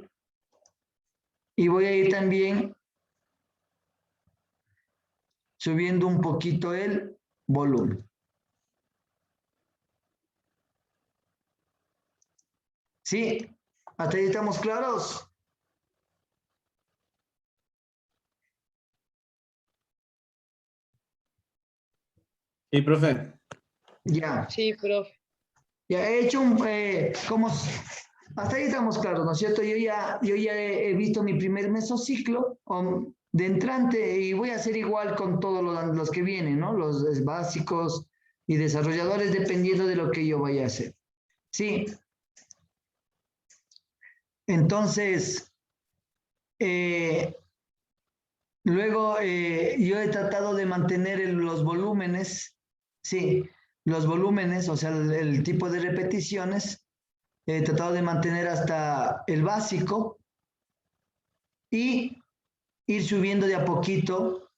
Y voy a ir también subiendo un poquito el volumen. ¿Sí? ¿Hasta ahí estamos claros? Sí, profe. Ya. Sí, profe. Ya he hecho un... hasta ahí estamos claros, ¿no es cierto? Yo ya he visto mi primer mesociclo de entrante y voy a hacer igual con todos los que vienen, ¿no? Los básicos y desarrolladores dependiendo de lo que yo vaya a hacer. Sí. Entonces, luego yo he tratado de mantener los volúmenes, sí, los volúmenes, o sea, el tipo de repeticiones, he tratado de mantener hasta el básico y ir subiendo de a poquito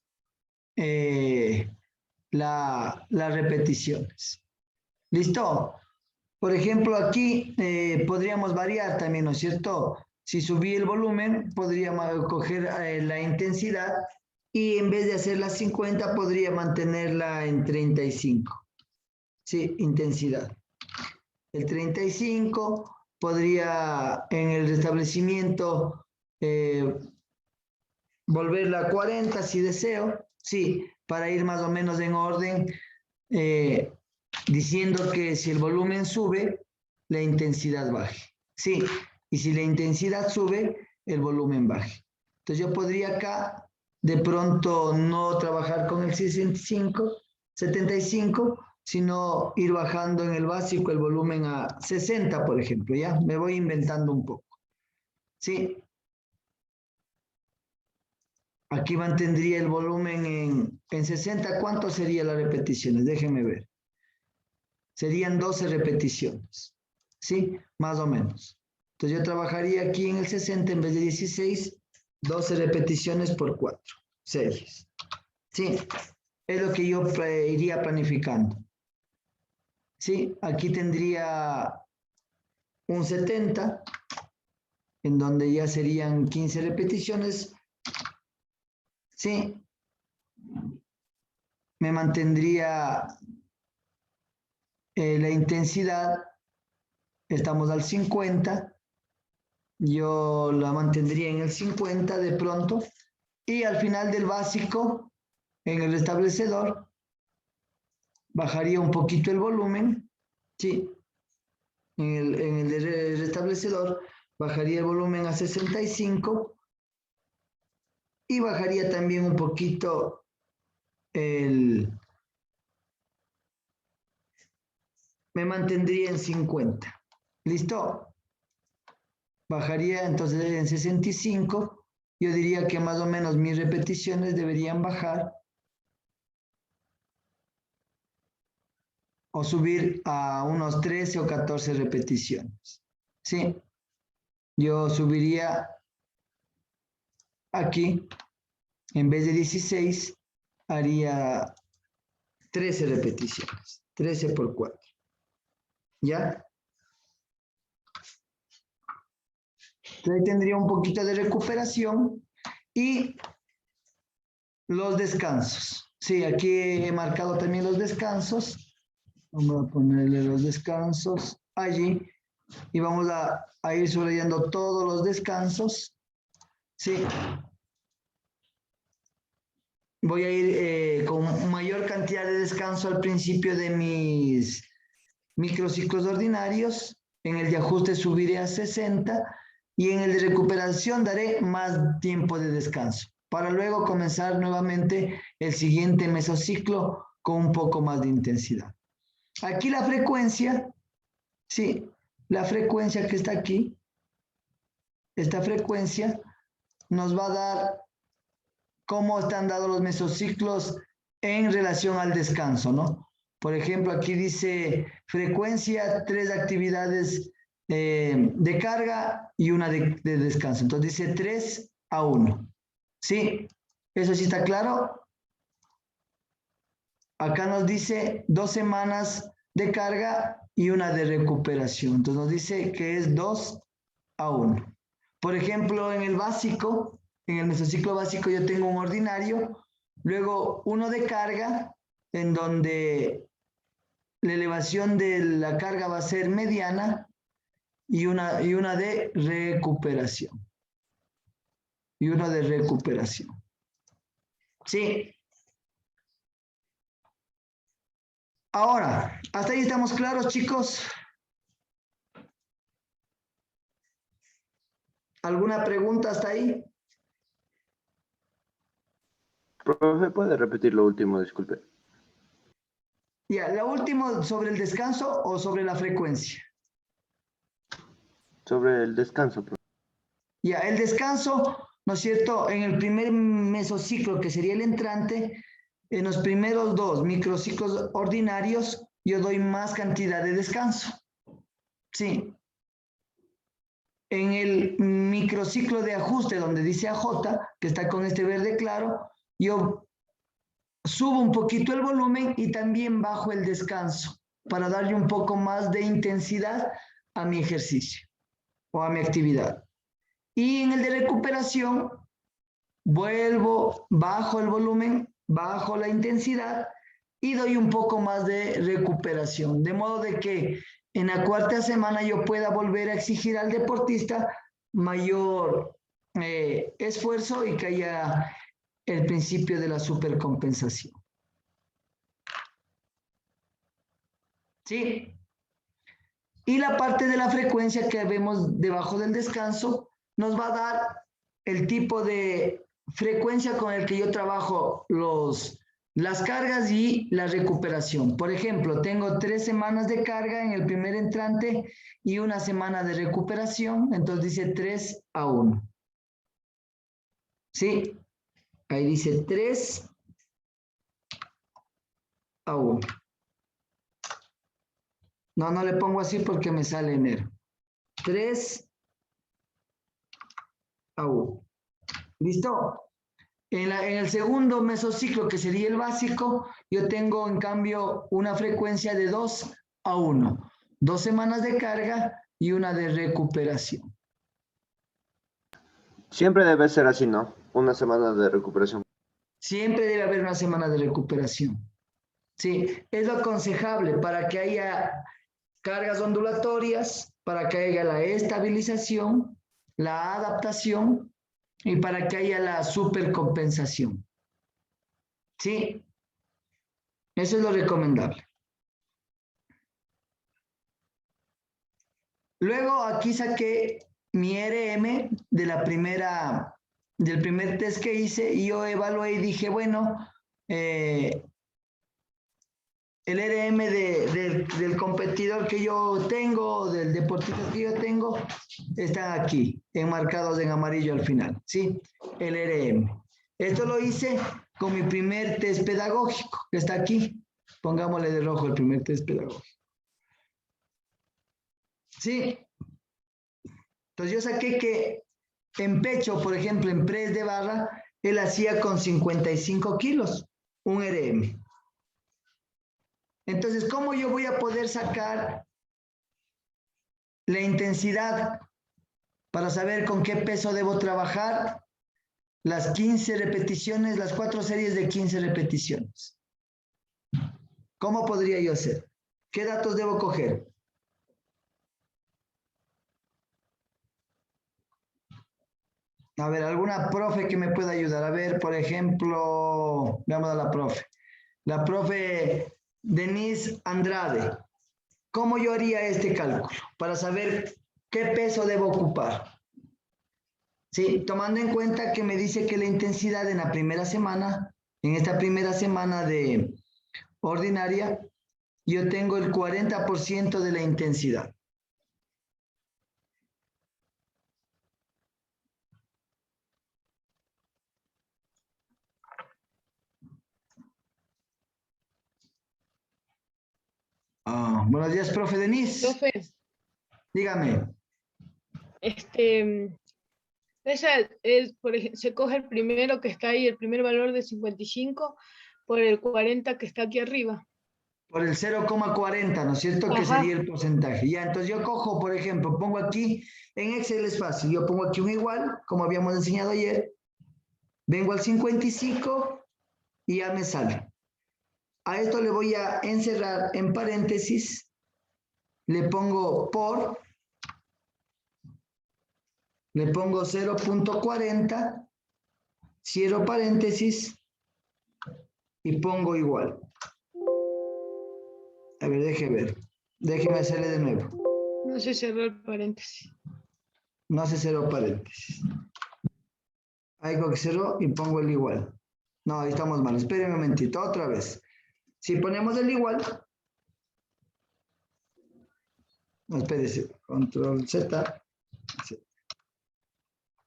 las repeticiones. ¿Listo? Por ejemplo, aquí podríamos variar también, ¿no es cierto? Si subí el volumen, podríamos coger la intensidad y en vez de hacer las 50, podría mantenerla en 35. Sí, intensidad. El 35 podría en el restablecimiento volverla a 40 si deseo. Sí, para ir más o menos en orden. Diciendo que si el volumen sube, la intensidad baje. Sí, y si la intensidad sube, el volumen baje. Entonces yo podría acá de pronto no trabajar con el 65, 75, sino ir bajando en el básico el volumen a 60, por ejemplo, ¿ya? Me voy inventando un poco. Sí. Aquí mantendría el volumen en 60. ¿Cuánto serían las repeticiones? Déjenme ver. Serían 12 repeticiones, ¿sí? Más o menos. Entonces yo trabajaría aquí en el 60 en vez de 16, 12 repeticiones por 4 series. Sí, es lo que yo iría planificando. Sí, aquí tendría un 70, en donde ya serían 15 repeticiones. Sí, me mantendría la intensidad, estamos al 50, yo la mantendría en el 50 de pronto, y al final del básico, en el restablecedor, bajaría un poquito el volumen, sí, en el restablecedor, bajaría el volumen a 65 y bajaría también un poquito me mantendría en 50. ¿Listo? Bajaría entonces en 65. Yo diría que más o menos mis repeticiones deberían bajar o subir a unos 13 o 14 repeticiones. ¿Sí? Yo subiría aquí, en vez de 16, haría 13 repeticiones. 13 por 4. ¿Ya? Entonces tendría un poquito de recuperación y los descansos. Sí, aquí he marcado también los descansos. Vamos a ponerle los descansos allí y vamos a ir subrayando todos los descansos. Sí. Voy a ir con mayor cantidad de descanso al principio de mis microciclos ordinarios. En el de ajuste subiré a 60 y en el de recuperación daré más tiempo de descanso para luego comenzar nuevamente el siguiente mesociclo con un poco más de intensidad. Aquí la frecuencia, sí, la frecuencia que está aquí, esta frecuencia nos va a dar cómo están dados los mesociclos en relación al descanso, ¿no? Por ejemplo, aquí dice frecuencia, 3 actividades de carga y una de descanso. Entonces dice 3:1. ¿Sí? ¿Eso sí está claro? Acá nos dice 2 semanas de carga y una de recuperación. Entonces nos dice que es 2:1. Por ejemplo, en el básico, en el mesociclo básico yo tengo un ordinario, luego uno de carga, en donde la elevación de la carga va a ser mediana y una de recuperación. Y una de recuperación. Sí. Ahora, ¿hasta ahí estamos claros, chicos? ¿Alguna pregunta hasta ahí? Profe, ¿puede repetir lo último? Disculpe. Ya, lo último sobre el descanso o sobre la frecuencia. Sobre el descanso, profe. Ya, el descanso, ¿no es cierto? En el primer mesociclo, que sería el entrante, en los primeros 2 microciclos ordinarios, yo doy más cantidad de descanso. Sí. En el microciclo de ajuste, donde dice AJ, que está con este verde claro, yo subo un poquito el volumen y también bajo el descanso para darle un poco más de intensidad a mi ejercicio o a mi actividad. Y en el de recuperación, vuelvo, bajo el volumen, bajo la intensidad y doy un poco más de recuperación. De modo de que en la 4ª semana yo pueda volver a exigir al deportista mayor esfuerzo y que haya el principio de la supercompensación. ¿Sí? Y la parte de la frecuencia que vemos debajo del descanso nos va a dar el tipo de frecuencia con el que yo trabajo las cargas y la recuperación. Por ejemplo, tengo 3 semanas de carga en el primer entrante y 1 semana de recuperación, entonces dice 3:1. ¿Sí? Ahí dice 3:1. No le pongo así porque me sale enero. 3:1. ¿Listo? En el segundo mesociclo, que sería el básico, yo tengo en cambio una frecuencia de 2:1. a 1. 2 semanas de carga y una de recuperación. Siempre debe ser así, ¿no? Una semana de recuperación. Siempre debe haber una semana de recuperación. Sí, es lo aconsejable para que haya cargas ondulatorias, para que haya la estabilización, la adaptación y para que haya la supercompensación. Sí, eso es lo recomendable. Luego aquí saqué mi RM de del primer test que hice y yo evalué y dije, bueno, el RM del competidor que yo tengo, del deportista que yo tengo, están aquí, enmarcados en amarillo al final, ¿sí? El RM. Esto lo hice con mi primer test pedagógico, que está aquí. Pongámosle de rojo el primer test pedagógico. ¿Sí? Entonces yo saqué que en pecho, por ejemplo, en press de barra, él hacía con 55 kilos un RM. Entonces, ¿cómo yo voy a poder sacar la intensidad para saber con qué peso debo trabajar las 15 repeticiones, las 4 series de 15 repeticiones? ¿Cómo podría yo hacer? ¿Qué datos debo coger? A ver, alguna profe que me pueda ayudar. A ver, por ejemplo, veamos a la profe. La profe Denise Andrade. ¿Cómo yo haría este cálculo para saber qué peso debo ocupar? Sí, tomando en cuenta que me dice que la intensidad en la primera semana, en esta primera semana de ordinaria, yo tengo el 40% de la intensidad. Buenos días, profe Denise. Profe, Dígame. esa es, por ejemplo, se coge el primero que está ahí, el primer valor de 55 por el 40 que está aquí arriba. Por el 0,40, ¿no es cierto? Que Ajá. sería el porcentaje. Ya, entonces yo cojo, por ejemplo, pongo aquí, en Excel es fácil, yo pongo aquí un igual, como habíamos enseñado ayer, vengo al 55 y ya me sale. A esto le voy a encerrar en paréntesis, le pongo por, le pongo 0,40, cierro paréntesis y pongo igual. A ver, déjeme hacerle de nuevo. No se cerró el paréntesis. No se cerró paréntesis. Ahí con que cerró y pongo el igual. No, ahí estamos mal. Esperen un momentito, otra vez. Si ponemos el igual, no, espérese, control Z.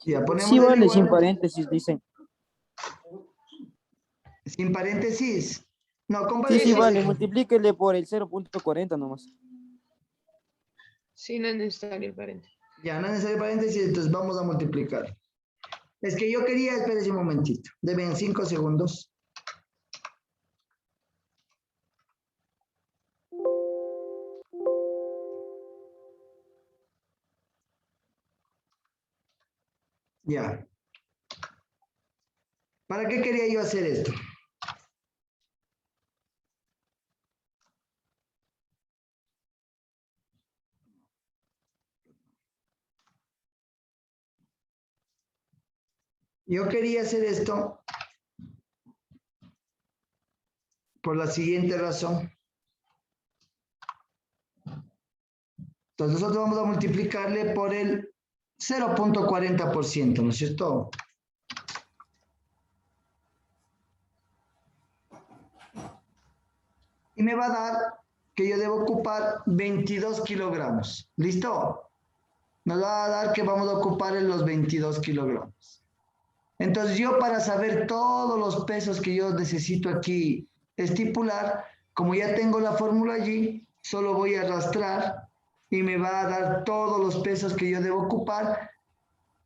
Ya ponemos Sí, el vale, igual. sin paréntesis, dicen. Sin paréntesis. No, con Sí, paréntesis. sí, vale, multiplíquele por el 0.40 nomás. Sí, no es necesario el paréntesis. Ya, no es necesario paréntesis, entonces vamos a multiplicar. Es que yo quería, espérese un momentito. Deben 5 segundos. Ya. ¿Para qué quería yo hacer esto? Yo quería hacer esto por la siguiente razón. Entonces nosotros vamos a multiplicarle por el 0,40%, ¿no es cierto? Y me va a dar que yo debo ocupar 22 kilogramos. ¿Listo? Nos va a dar que vamos a ocupar en los 22 kilogramos. Entonces yo para saber todos los pesos que yo necesito aquí estipular, como ya tengo la fórmula allí, solo voy a arrastrar y me va a dar todos los pesos que yo debo ocupar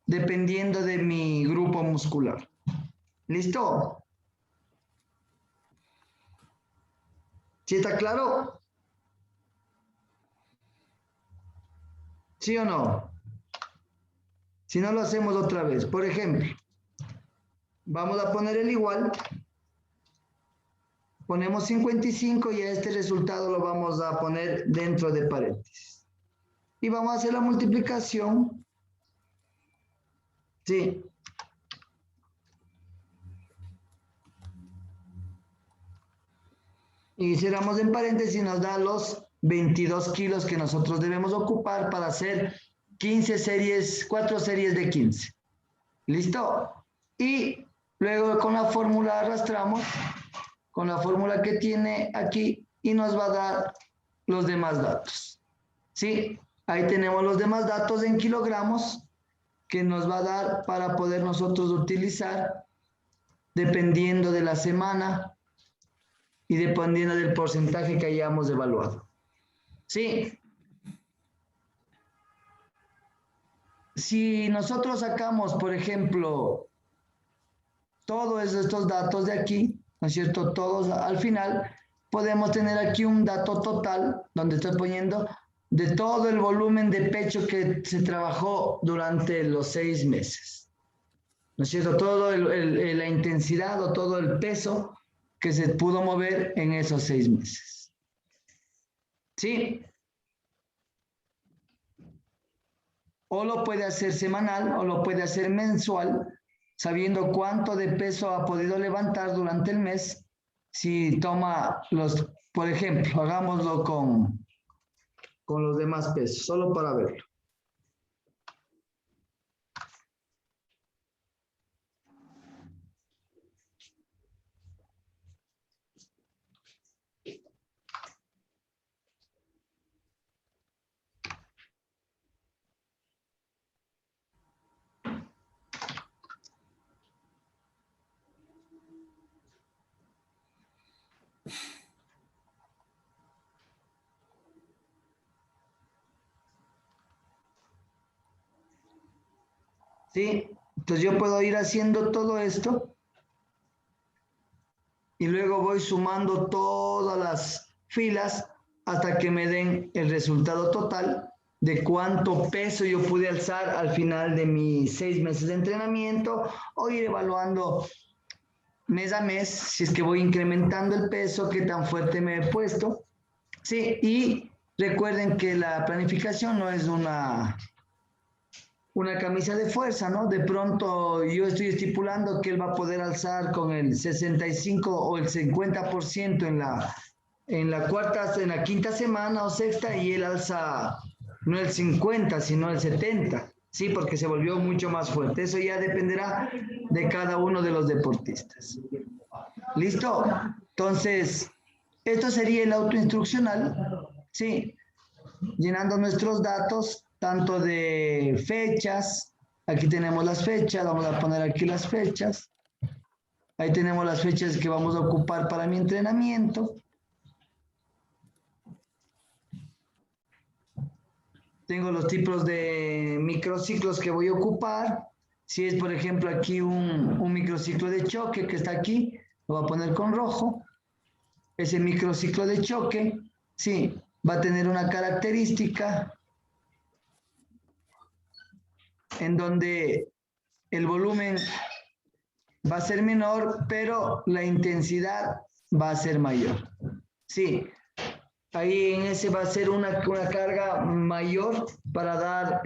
dependiendo de mi grupo muscular. ¿Listo? ¿Sí está claro? ¿Sí o no? Si no, lo hacemos otra vez. Por ejemplo, vamos a poner el igual. Ponemos 55 y a este resultado lo vamos a poner dentro de paréntesis. Y vamos a hacer la multiplicación. Sí. Y cerramos en paréntesis, nos da los 22 kilos que nosotros debemos ocupar para hacer 15 series, 4 series de 15. ¿Listo? Y luego con la fórmula arrastramos, con la fórmula que tiene aquí, y nos va a dar los demás datos. ¿Sí? Ahí tenemos los demás datos en kilogramos que nos va a dar para poder nosotros utilizar dependiendo de la semana y dependiendo del porcentaje que hayamos evaluado. ¿Sí? Si nosotros sacamos, por ejemplo, todos estos datos de aquí, ¿no es cierto? Todos al final, podemos tener aquí un dato total, donde estoy poniendo de todo el volumen de pecho que se trabajó durante los 6 meses. ¿No es cierto? Todo la intensidad o todo el peso que se pudo mover en esos 6 meses. ¿Sí? O lo puede hacer semanal o lo puede hacer mensual, sabiendo cuánto de peso ha podido levantar durante el mes. Si toma los, por ejemplo, hagámoslo con los demás pesos, solo para verlo. ¿Sí? Entonces yo puedo ir haciendo todo esto y luego voy sumando todas las filas hasta que me den el resultado total de cuánto peso yo pude alzar al final de mis 6 meses de entrenamiento, o ir evaluando mes a mes si es que voy incrementando el peso, qué tan fuerte me he puesto. Sí, y recuerden que la planificación no es una camisa de fuerza, ¿no? De pronto yo estoy estipulando que él va a poder alzar con el 65 o el 50% en la quinta semana o sexta, y él alza no el 50, sino el 70, ¿sí? Porque se volvió mucho más fuerte. Eso ya dependerá de cada uno de los deportistas. ¿Listo? Entonces, esto sería el autoinstruccional, ¿sí? Llenando nuestros datos, tanto de fechas. Aquí tenemos las fechas, vamos a poner aquí las fechas. Ahí tenemos las fechas que vamos a ocupar para mi entrenamiento. Tengo los tipos de microciclos que voy a ocupar. Si es, por ejemplo, aquí un microciclo de choque que está aquí, lo voy a poner con rojo. Ese microciclo de choque, sí, va a tener una característica en donde el volumen va a ser menor, pero la intensidad va a ser mayor. Sí, ahí en ese va a ser una carga mayor para dar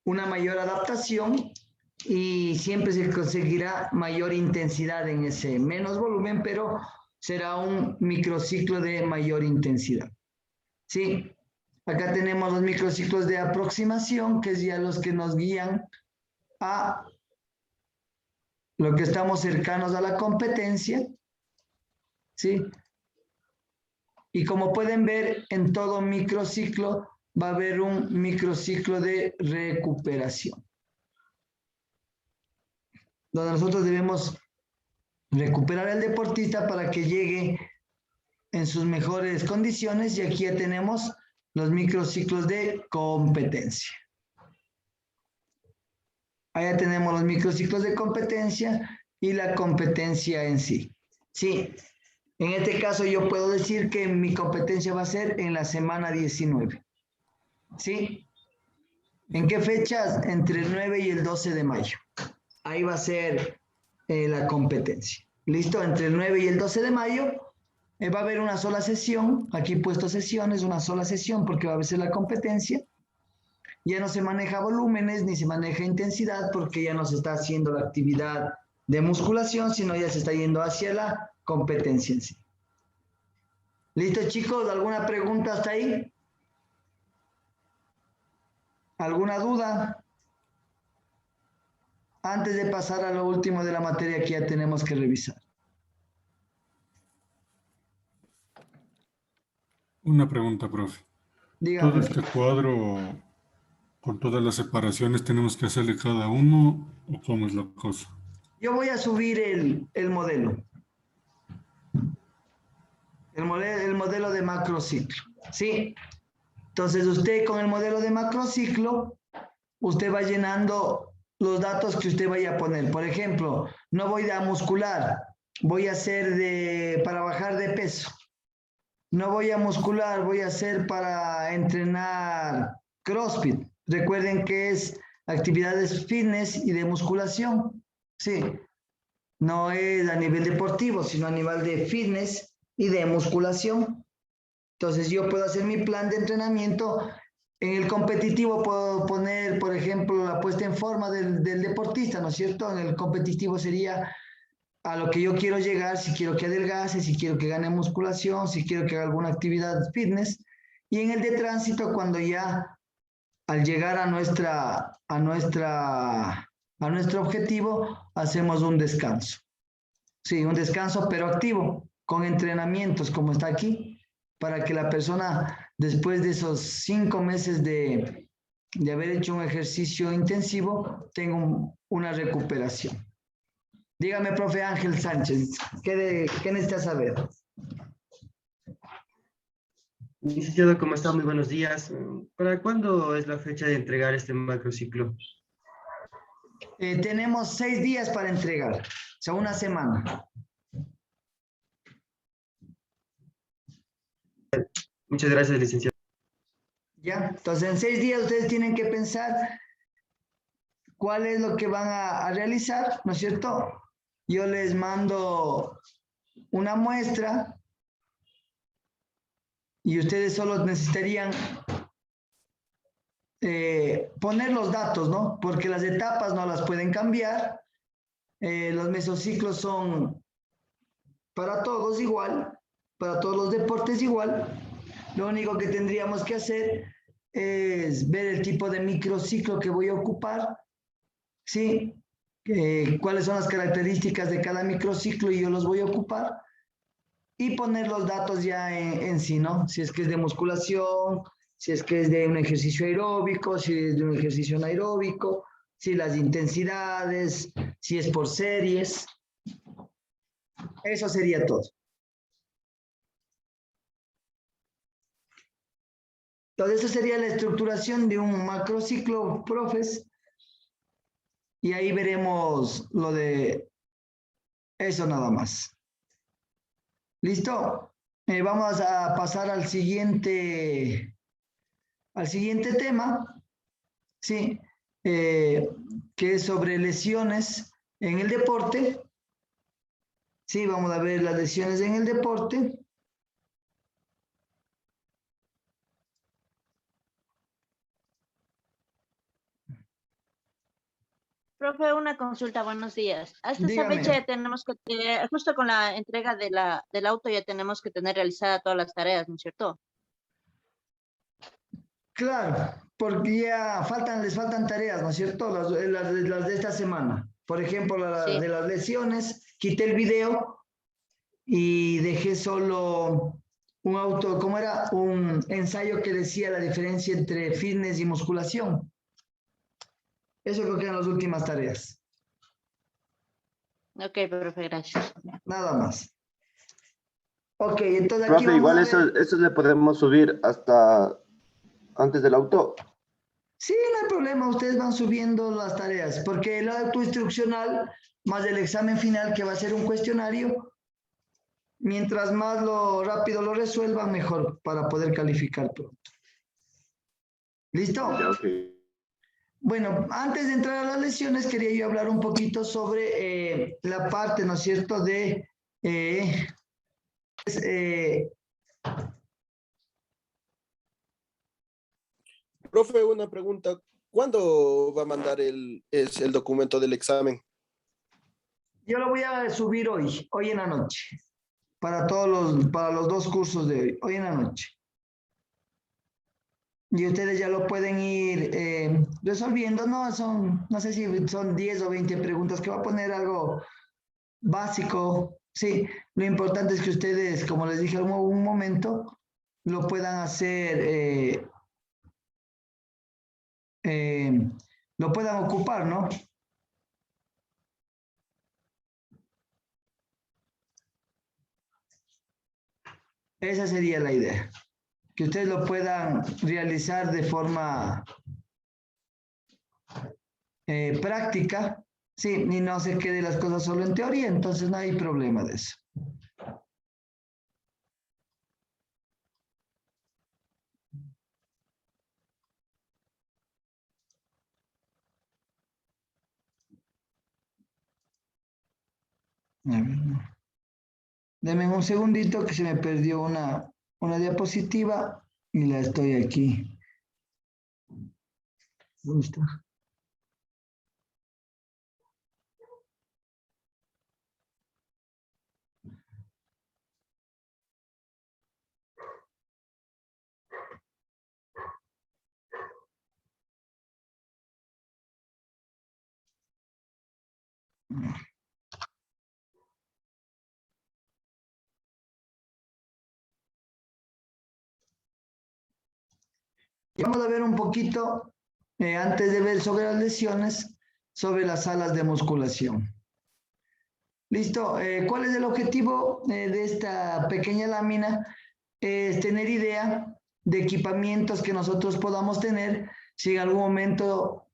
una mayor adaptación, y siempre se conseguirá mayor intensidad en ese menos volumen, pero será un microciclo de mayor intensidad. Sí, acá tenemos los microciclos de aproximación, que es ya los que nos guían a lo que estamos cercanos a la competencia. Sí. Y como pueden ver, en todo microciclo va a haber un microciclo de recuperación, donde nosotros debemos recuperar al deportista para que llegue en sus mejores condiciones, y aquí ya tenemos los microciclos de competencia. Allá tenemos los microciclos de competencia y la competencia en sí. Sí, en este caso yo puedo decir que mi competencia va a ser en la semana 19. ¿Sí? ¿En qué fechas? Entre el 9 y el 12 de mayo. Ahí va a ser la competencia. ¿Listo? Entre el 9 y el 12 de mayo va a haber una sola sesión. Aquí he puesto sesiones, una sola sesión porque va a ser la competencia. Ya no se maneja volúmenes ni se maneja intensidad porque ya no se está haciendo la actividad de musculación, sino ya se está yendo hacia la competencia en sí. ¿Listo, chicos? ¿Alguna pregunta hasta ahí? ¿Alguna duda? Antes de pasar a lo último de la materia que ya tenemos que revisar. Una pregunta, profe. Dígame. Todo este cuadro, con todas las separaciones, ¿tenemos que hacerle cada uno o cómo es la cosa? Yo voy a subir el modelo. El modelo de macrociclo. ¿Sí? Entonces usted con el modelo de macrociclo, usted va llenando los datos que usted vaya a poner. Por ejemplo, no voy a muscular, voy a hacer para bajar de peso. No voy a muscular, voy a hacer para entrenar CrossFit. Recuerden que es actividades fitness y de musculación. Sí, no es a nivel deportivo, sino a nivel de fitness y de musculación. Entonces yo puedo hacer mi plan de entrenamiento. En el competitivo puedo poner, por ejemplo, la puesta en forma del deportista, ¿no es cierto? En el competitivo sería a lo que yo quiero llegar, si quiero que adelgace, si quiero que gane musculación, si quiero que haga alguna actividad fitness. Y en el de tránsito, cuando ya al llegar a nuestro objetivo, hacemos un descanso. Sí, un descanso pero activo, con entrenamientos como está aquí, para que la persona, después de esos 5 meses de haber hecho un ejercicio intensivo, tenga una recuperación. Dígame, profe Ángel Sánchez, ¿qué necesita saber? Licenciado, ¿cómo está? Muy buenos días. ¿Para cuándo es la fecha de entregar este macrociclo? Tenemos 6 días para entregar, o sea, una semana. Muchas gracias, licenciado. ¿Ya? Entonces, en 6 días ustedes tienen que pensar cuál es lo que van a realizar, ¿no es cierto? Yo les mando una muestra y ustedes solo necesitarían poner los datos, ¿no? Porque las etapas no las pueden cambiar. Los mesociclos son para todos igual, para todos los deportes igual. Lo único que tendríamos que hacer es ver el tipo de microciclo que voy a ocupar, ¿sí? Cuáles son las características de cada microciclo y yo los voy a ocupar y poner los datos ya en sí, ¿no? Si es que es de musculación, si es que es de un ejercicio aeróbico, si es de un ejercicio anaeróbico, si las intensidades, si es por series. Eso sería todo. Entonces, esa sería la estructuración de un macrociclo, profes. Y ahí veremos lo de eso nada más. ¿Listo? Vamos a pasar al siguiente tema, ¿sí? Que es sobre lesiones en el deporte. Sí, vamos a ver las lesiones en el deporte. Profe, una consulta, buenos días. Hasta esa Dígame. fecha ya tenemos que, justo con la entrega del auto ya tenemos que tener realizadas todas las tareas, ¿no es cierto? Claro, porque ya les faltan tareas, ¿no es cierto? Las de esta semana. Por ejemplo, Sí. de las lesiones, quité el video y dejé solo ¿cómo era? Un ensayo que decía la diferencia entre fitness y musculación. Eso creo que eran las últimas tareas. Ok, profe, gracias. Nada más. Ok, entonces aquí Profe, vamos igual a ver. eso le podemos subir hasta antes del auto. Sí, no hay problema, ustedes van subiendo las tareas, porque el auto instruccional más el examen final, que va a ser un cuestionario, mientras más rápido lo resuelvan, mejor para poder calificar pronto. ¿Listo? Ya, ok. Bueno, antes de entrar a las lesiones, quería yo hablar un poquito sobre la parte, ¿no es cierto?, de... Profe, una pregunta. ¿Cuándo va a mandar el documento del examen? yo lo voy a subir hoy en la noche, para los dos cursos de hoy en la noche. Y ustedes ya lo pueden ir resolviendo, ¿no? No sé si son 10 o 20 preguntas que va a poner algo básico. Sí, lo importante es que ustedes, como les dije en un momento, lo puedan hacer, lo puedan ocupar, ¿no? Esa sería la idea, que ustedes lo puedan realizar de forma práctica, sí, y no se quede las cosas solo en teoría, entonces no hay problema de eso. A ver, no. Denme un segundito que se me perdió una diapositiva y la estoy aquí. ¿Dónde está? Vamos a ver un poquito, antes de ver sobre las lesiones, sobre las salas de musculación. Listo, ¿cuál es el objetivo de esta pequeña lámina? Es tener idea de equipamientos que nosotros podamos tener si en algún momento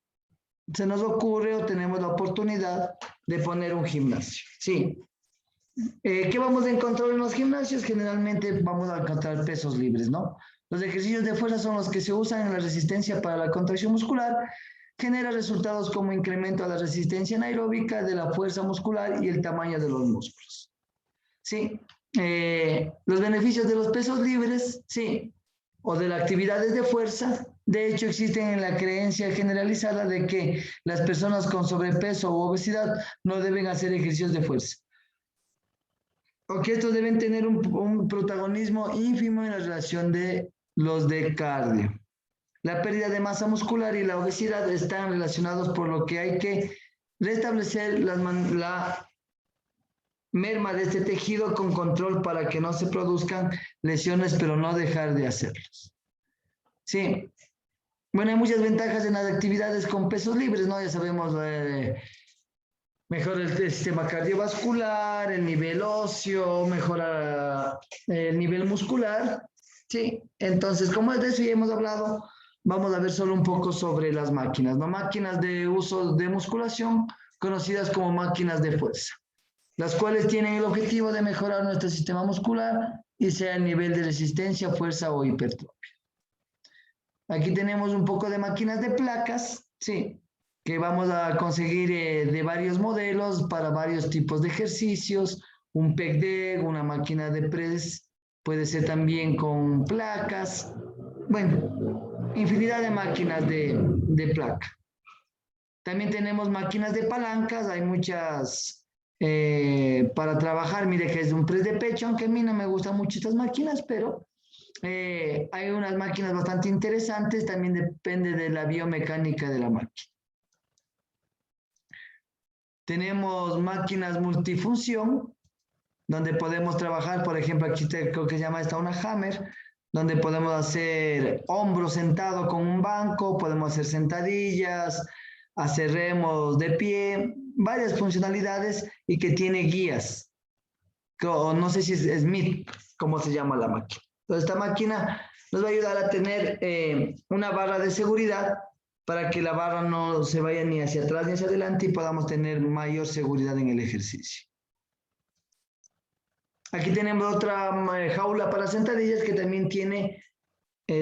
se nos ocurre o tenemos la oportunidad de poner un gimnasio. Sí. ¿Qué vamos a encontrar en los gimnasios? Generalmente vamos a encontrar pesos libres, ¿no? Los ejercicios de fuerza son los que se usan en la resistencia para la contracción muscular. Genera resultados como incremento a la resistencia anaeróbica de la fuerza muscular y el tamaño de los músculos. Sí. Los beneficios de los pesos libres, sí, o de las actividades de fuerza, de hecho existen en la creencia generalizada de que las personas con sobrepeso u obesidad no deben hacer ejercicios de fuerza, o que estos deben tener un protagonismo ínfimo en la relación de los de cardio. La pérdida de masa muscular y la obesidad están relacionados, por lo que hay que restablecer la merma de este tejido con control para que no se produzcan lesiones, pero no dejar de hacerlos. Sí. Bueno, hay muchas ventajas en las actividades con pesos libres, ¿no? Ya sabemos, mejora el sistema cardiovascular, el nivel óseo, mejora el nivel muscular. Sí, entonces, como de eso ya hemos hablado, vamos a ver solo un poco sobre las máquinas, ¿no? Máquinas de uso de musculación, conocidas como máquinas de fuerza, las cuales tienen el objetivo de mejorar nuestro sistema muscular y sea el nivel de resistencia, fuerza o hipertrofia. Aquí tenemos un poco de máquinas de placas, sí, que vamos a conseguir de varios modelos para varios tipos de ejercicios, un pec deck, una máquina de press, puede ser también con placas, bueno, infinidad de máquinas de placa. También tenemos máquinas de palancas, hay muchas para trabajar, mire que es un press de pecho, aunque a mí no me gustan mucho estas máquinas, pero hay unas máquinas bastante interesantes, también depende de la biomecánica de la máquina. Tenemos máquinas multifunción, donde podemos trabajar, por ejemplo, aquí creo que se llama esta una hammer, donde podemos hacer hombro sentado con un banco, podemos hacer sentadillas, hacer remos de pie, varias funcionalidades y que tiene guías. No sé si es Smith, cómo se llama la máquina. Entonces, esta máquina nos va a ayudar a tener una barra de seguridad para que la barra no se vaya ni hacia atrás ni hacia adelante y podamos tener mayor seguridad en el ejercicio. Aquí tenemos otra jaula para sentadillas que también tiene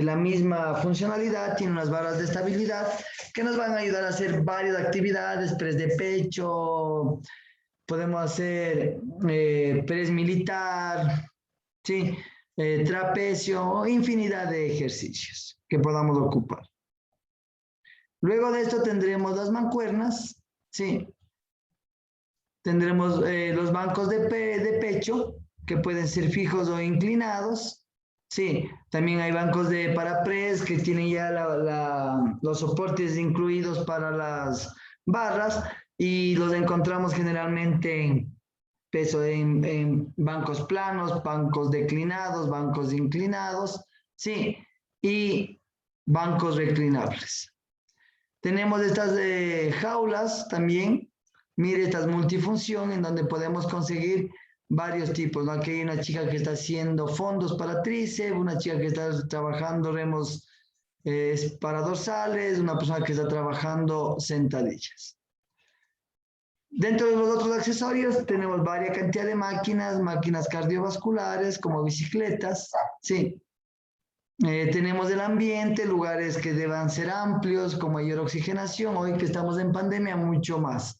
la misma funcionalidad, tiene unas barras de estabilidad que nos van a ayudar a hacer varias actividades, press de pecho, podemos hacer press militar, ¿sí? Trapecio, infinidad de ejercicios que podamos ocupar. Luego de esto tendremos las mancuernas, ¿sí? Tendremos los bancos de pecho, que pueden ser fijos o inclinados. Sí, también hay bancos de parapress que tienen ya los soportes incluidos para las barras y los encontramos generalmente en peso en bancos planos, bancos declinados, bancos inclinados, sí, y bancos reclinables. Tenemos estas jaulas también. Mire, estas multifunción en donde podemos conseguir varios tipos, ¿no? Aquí hay una chica que está haciendo fondos para tríceps, una chica que está trabajando remos para dorsales, una persona que está trabajando sentadillas. Dentro de los otros accesorios tenemos varias cantidad de máquinas cardiovasculares como bicicletas, sí. Tenemos el ambiente, lugares que deban ser amplios, con mayor oxigenación, hoy que estamos en pandemia, mucho más.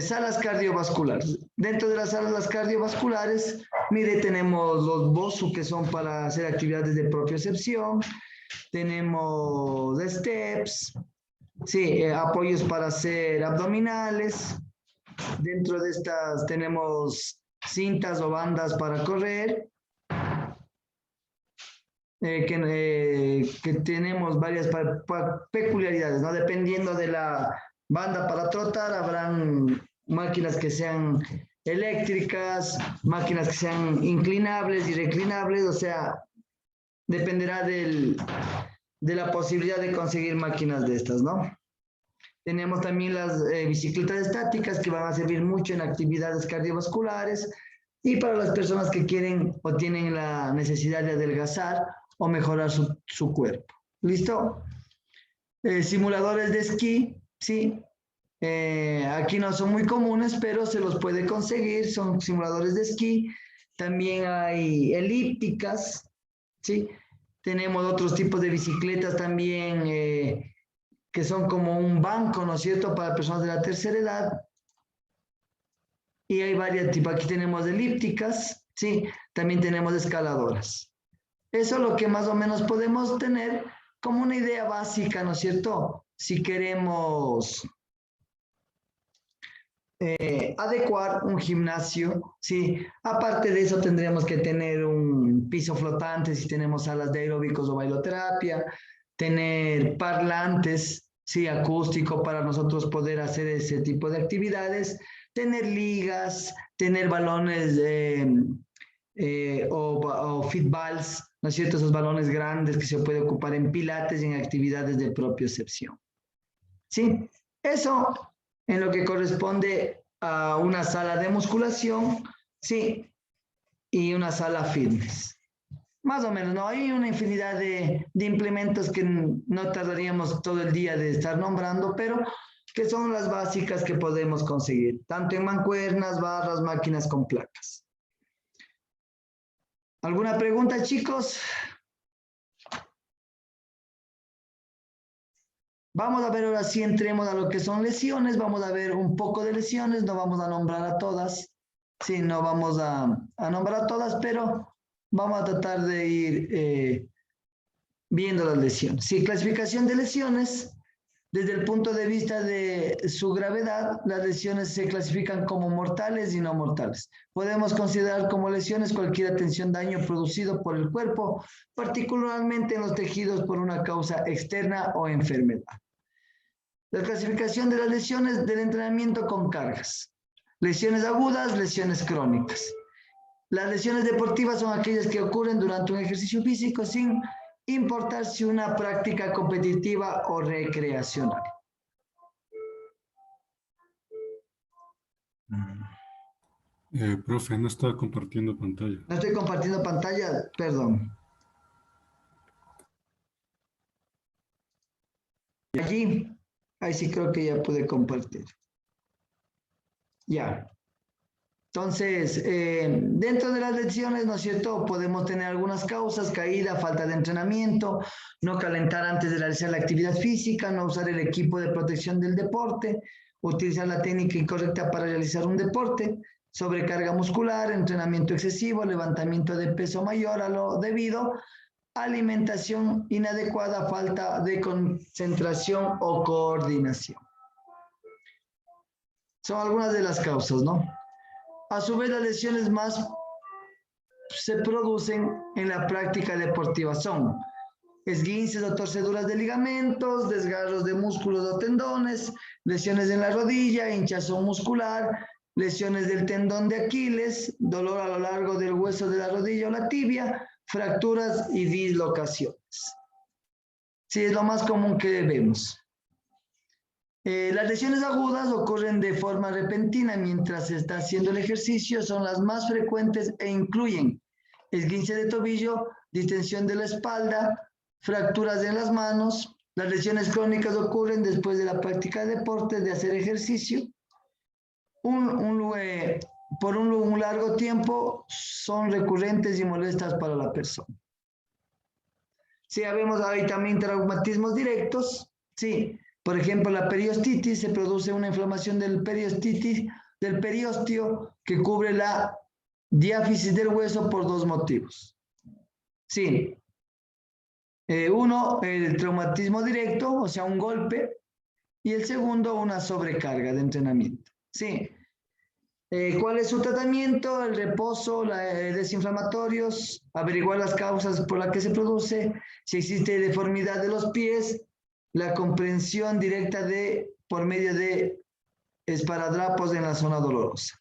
Salas cardiovasculares. Dentro de las salas cardiovasculares, mire, tenemos los BOSU que son para hacer actividades de propiocepción, tenemos steps, sí, apoyos para hacer abdominales. Dentro de estas tenemos cintas o bandas para correr, que tenemos varias peculiaridades, ¿no? Dependiendo de la banda para trotar, habrán máquinas que sean eléctricas, máquinas que sean inclinables y reclinables, o sea, dependerá de la posibilidad de conseguir máquinas de estas, ¿no? Tenemos también las bicicletas estáticas que van a servir mucho en actividades cardiovasculares y para las personas que quieren o tienen la necesidad de adelgazar o mejorar su cuerpo. ¿Listo? Simuladores de esquí, sí. Aquí no son muy comunes, pero se los puede conseguir. Son simuladores de esquí. También hay elípticas, sí. Tenemos otros tipos de bicicletas también que son como un banco, ¿no es cierto?, para personas de la tercera edad. Y hay varios tipos. Aquí tenemos elípticas, sí. También tenemos escaladoras. Eso es lo que más o menos podemos tener como una idea básica, ¿no es cierto? Si queremos adecuar un gimnasio, ¿sí? Aparte de eso tendríamos que tener un piso flotante si tenemos salas de aeróbicos o bailoterapia, tener parlantes, ¿sí? Acústico para nosotros poder hacer ese tipo de actividades, tener ligas, tener balones o fitballs, ¿no es cierto? Esos balones grandes que se puede ocupar en pilates y en actividades de propiocepción. ¿Sí? Eso en lo que corresponde a una sala de musculación, ¿sí? Y una sala fitness. Más o menos, ¿no? Hay una infinidad de implementos que no tardaríamos todo el día de estar nombrando, pero que son las básicas que podemos conseguir, tanto en mancuernas, barras, máquinas con placas. ¿Alguna pregunta, chicos? Vamos a ver ahora sí, entremos a lo que son lesiones. Vamos a ver un poco de lesiones. No vamos a nombrar a todas. Sí, no vamos a nombrar a todas, pero vamos a tratar de ir viendo las lesiones. Sí, clasificación de lesiones. Desde el punto de vista de su gravedad, las lesiones se clasifican como mortales y no mortales. Podemos considerar como lesiones cualquier tensión, daño producido por el cuerpo, particularmente en los tejidos por una causa externa o enfermedad. La clasificación de las lesiones del entrenamiento con cargas. Lesiones agudas, lesiones crónicas. Las lesiones deportivas son aquellas que ocurren durante un ejercicio físico sin importar si una práctica competitiva o recreacional. Profe, no está compartiendo pantalla. No estoy compartiendo pantalla, perdón. Allí, ahí sí creo que ya pude compartir. Ya. Entonces, dentro de las lesiones, ¿no es cierto? Podemos tener algunas causas: caída, falta de entrenamiento, no calentar antes de realizar la actividad física, no usar el equipo de protección del deporte, utilizar la técnica incorrecta para realizar un deporte, sobrecarga muscular, entrenamiento excesivo, levantamiento de peso mayor a lo debido, alimentación inadecuada, falta de concentración o coordinación. Son algunas de las causas, ¿no? A su vez, las lesiones más se producen en la práctica deportiva son esguinces o torceduras de ligamentos, desgarros de músculos o tendones, lesiones en la rodilla, hinchazón muscular, lesiones del tendón de Aquiles, dolor a lo largo del hueso de la rodilla o la tibia, fracturas y dislocaciones. Sí, es lo más común que vemos. Las lesiones agudas ocurren de forma repentina mientras se está haciendo el ejercicio, son las más frecuentes e incluyen esguince de tobillo, distensión de la espalda, fracturas en las manos. Las lesiones crónicas ocurren después de la práctica de deportes, de hacer ejercicio. Por un largo tiempo son recurrentes y molestas para la persona. Sí, vemos ahí también traumatismos directos. Sí, por ejemplo, la periostitis, se produce una inflamación del periósteo que cubre la diáfisis del hueso por dos motivos. Sí. Uno, el traumatismo directo, o sea, un golpe, y el segundo, una sobrecarga de entrenamiento. Sí. ¿Cuál es su tratamiento? El reposo, desinflamatorios, averiguar las causas por las que se produce, si existe deformidad de los pies, la comprensión directa por medio de esparadrapos en la zona dolorosa.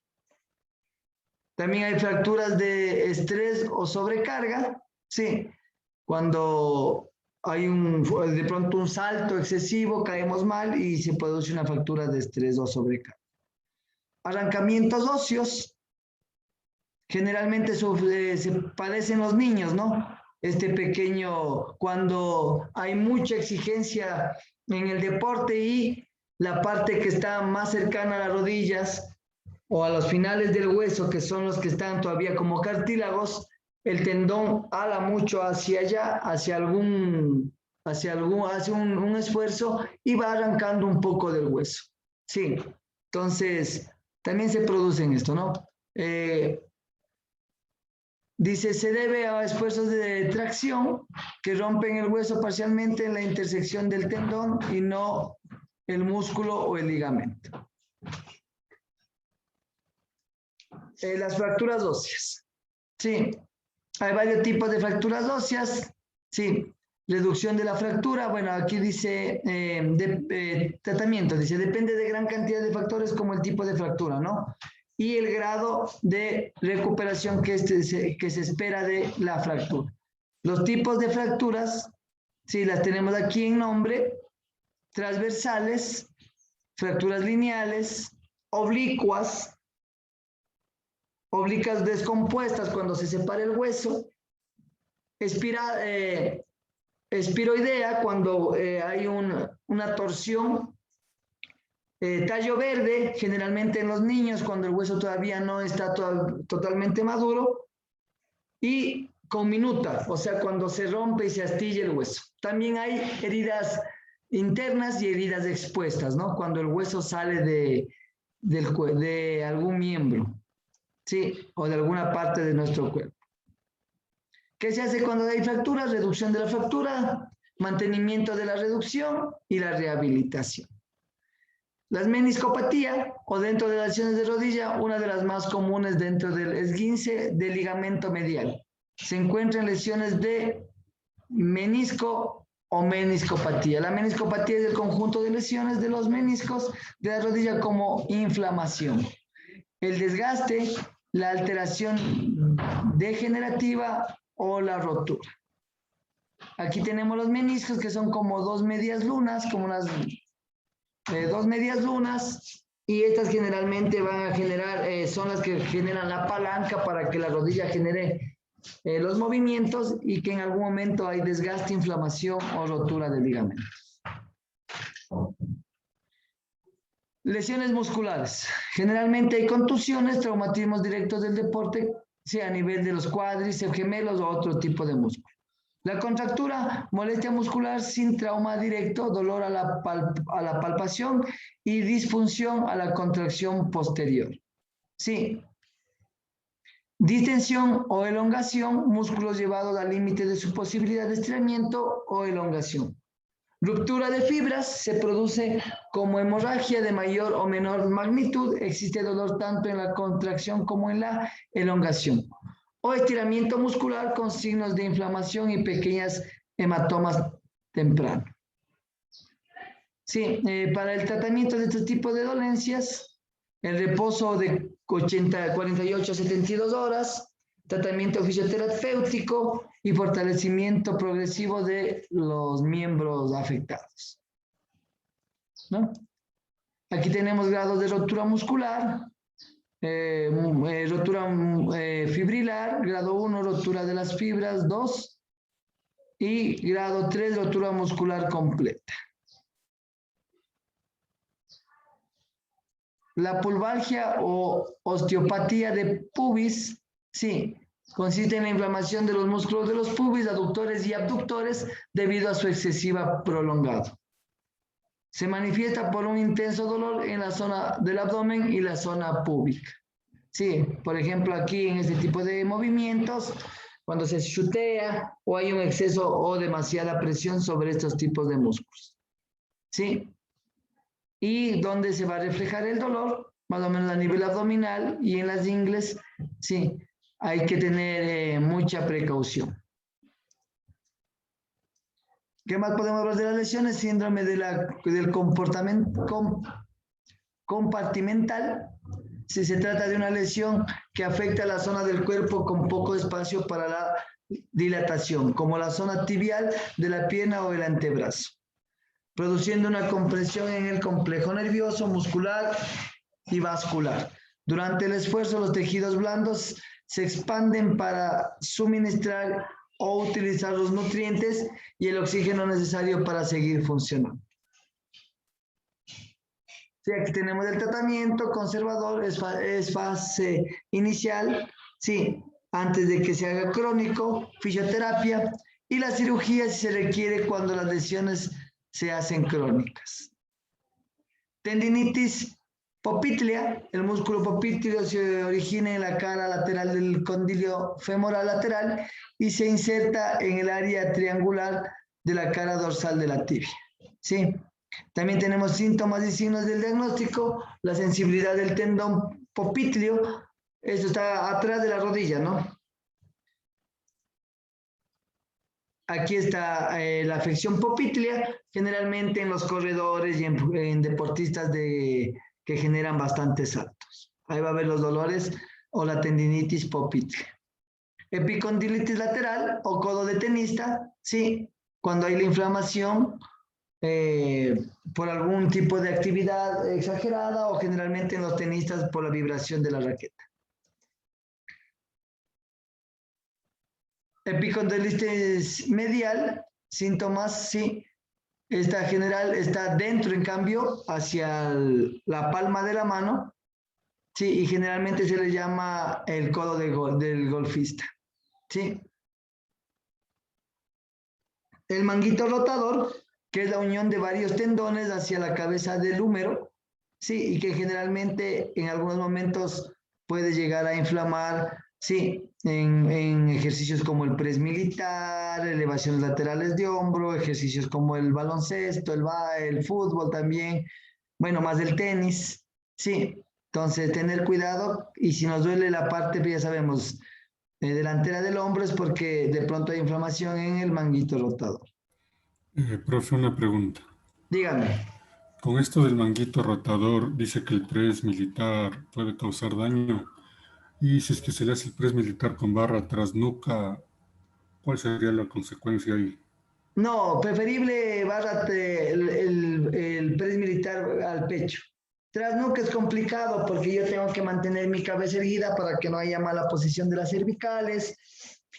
También hay fracturas de estrés o sobrecarga, sí, cuando hay de pronto un salto excesivo, caemos mal y se produce una fractura de estrés o sobrecarga. Arrancamientos óseos, generalmente se padecen los niños, ¿no? Cuando hay mucha exigencia en el deporte y la parte que está más cercana a las rodillas o a los finales del hueso, que son los que están todavía como cartílagos, el tendón ala mucho hacia allá, hace un esfuerzo y va arrancando un poco del hueso. Sí, entonces también se producen esto, ¿no? Dice, se debe a esfuerzos de tracción que rompen el hueso parcialmente en la intersección del tendón y no el músculo o el ligamento. Las fracturas óseas. Sí, hay varios tipos de fracturas óseas. Sí, reducción de la fractura. Bueno, aquí dice tratamiento. Dice, depende de gran cantidad de factores como el tipo de fractura, ¿no? Y el grado de recuperación que se espera de la fractura. Los tipos de fracturas, sí, las tenemos aquí en nombre: transversales, fracturas lineales, oblicuas descompuestas cuando se separa el hueso, espiroidea cuando hay una torsión, tallo verde, generalmente en los niños cuando el hueso todavía no está totalmente maduro, y conminuta, o sea, cuando se rompe y se astilla el hueso. También hay heridas internas y heridas expuestas, ¿no? Cuando el hueso sale de algún miembro, ¿sí? O de alguna parte de nuestro cuerpo. ¿Qué se hace cuando hay fracturas? Reducción de la fractura, mantenimiento de la reducción y la rehabilitación. Las meniscopatía, o dentro de las lesiones de rodilla, una de las más comunes dentro del esguince del ligamento medial. Se encuentran lesiones de menisco o meniscopatía. La meniscopatía es el conjunto de lesiones de los meniscos de la rodilla como inflamación. El desgaste, la alteración degenerativa o la rotura. Aquí tenemos los meniscos, que son como dos medias lunas, como unas dos medias lunas, y estas generalmente van a generar, son las que generan la palanca para que la rodilla genere los movimientos y que en algún momento hay desgaste, inflamación o rotura de ligamentos. Lesiones musculares. Generalmente hay contusiones, traumatismos directos del deporte, sea a nivel de los cuádriceps, gemelos o otro tipo de músculo. La contractura, molestia muscular sin trauma directo, dolor a la palpación y disfunción a la contracción posterior. Sí. Distensión o elongación, músculos llevados al límite de su posibilidad de estiramiento o elongación. Ruptura de fibras se produce como hemorragia de mayor o menor magnitud. Existe dolor tanto en la contracción como en la elongación. O estiramiento muscular con signos de inflamación y pequeñas hematomas temprano. Sí, para el tratamiento de este tipo de dolencias, el reposo de 48 a 72 horas, tratamiento fisioterapéutico y fortalecimiento progresivo de los miembros afectados. ¿No? Aquí tenemos grados de rotura muscular, rotura fibrilar, grado 1, rotura de las fibras, 2, y grado 3, rotura muscular completa. La pulvalgia o osteopatía de pubis, sí, consiste en la inflamación de los músculos de los pubis, aductores y abductores debido a su excesiva prolongado. Se manifiesta por un intenso dolor en la zona del abdomen y la zona púbica. Sí, por ejemplo, aquí en este tipo de movimientos, cuando se chutea o hay un exceso o demasiada presión sobre estos tipos de músculos. Sí. Y donde se va a reflejar el dolor, más o menos a nivel abdominal y en las ingles, sí, hay que tener mucha precaución. ¿Qué más podemos hablar de las lesiones? Síndrome del comportamiento compartimental. Si se trata de una lesión que afecta a la zona del cuerpo con poco espacio para la dilatación, como la zona tibial de la pierna o el antebrazo, produciendo una compresión en el complejo nervioso, muscular y vascular. Durante el esfuerzo, los tejidos blandos se expanden para suministrar o utilizar los nutrientes y el oxígeno necesario para seguir funcionando. Sí, aquí tenemos el tratamiento conservador, es fase inicial, sí, antes de que se haga crónico, fisioterapia, y la cirugía si se requiere cuando las lesiones se hacen crónicas. Tendinitis poplitea, el músculo popliteo se origina en la cara lateral del condilo femoral lateral y se inserta en el área triangular de la cara dorsal de la tibia. ¿Sí? También tenemos síntomas y signos del diagnóstico, la sensibilidad del tendón popliteo, esto está atrás de la rodilla, ¿no? Aquí está la afección poplitea, generalmente en los corredores y en deportistas que generan bastantes saltos. Ahí va a ver los dolores o la tendinitis poplitea. Epicondilitis lateral o codo de tenista, sí, cuando hay la inflamación por algún tipo de actividad exagerada o generalmente en los tenistas por la vibración de la raqueta. Epicondilitis medial, síntomas, sí. Esta general está dentro, en cambio, hacia la palma de la mano, sí, y generalmente se le llama el codo del golfista, sí. El manguito rotador, que es la unión de varios tendones hacia la cabeza del húmero, sí, y que generalmente en algunos momentos puede llegar a inflamar, sí, en ejercicios como el press militar, elevaciones laterales de hombro, ejercicios como el baloncesto, el fútbol también, bueno, más el tenis, sí. Entonces, tener cuidado, y si nos duele la parte, pues ya sabemos, delantera del hombro es porque de pronto hay inflamación en el manguito rotador. Profe, una pregunta. Dígame. Con esto del manguito rotador, dice que el press militar puede causar daño. Y si es que se le hace el press militar con barra tras nuca, ¿cuál sería la consecuencia ahí? No, preferible barra el press militar al pecho. Tras nuca es complicado porque yo tengo que mantener mi cabeza erguida para que no haya mala posición de las cervicales,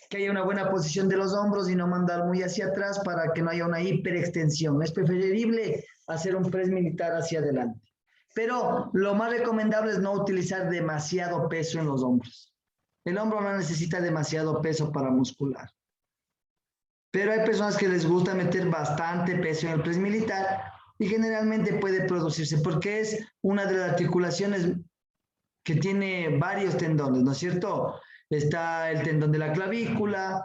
que haya una buena posición de los hombros y no mandar muy hacia atrás para que no haya una hiperextensión. Es preferible hacer un press militar hacia adelante. Pero lo más recomendable es no utilizar demasiado peso en los hombros. El hombro no necesita demasiado peso para muscular. Pero hay personas que les gusta meter bastante peso en el press militar y generalmente puede producirse porque es una de las articulaciones que tiene varios tendones, ¿no es cierto? Está el tendón de la clavícula,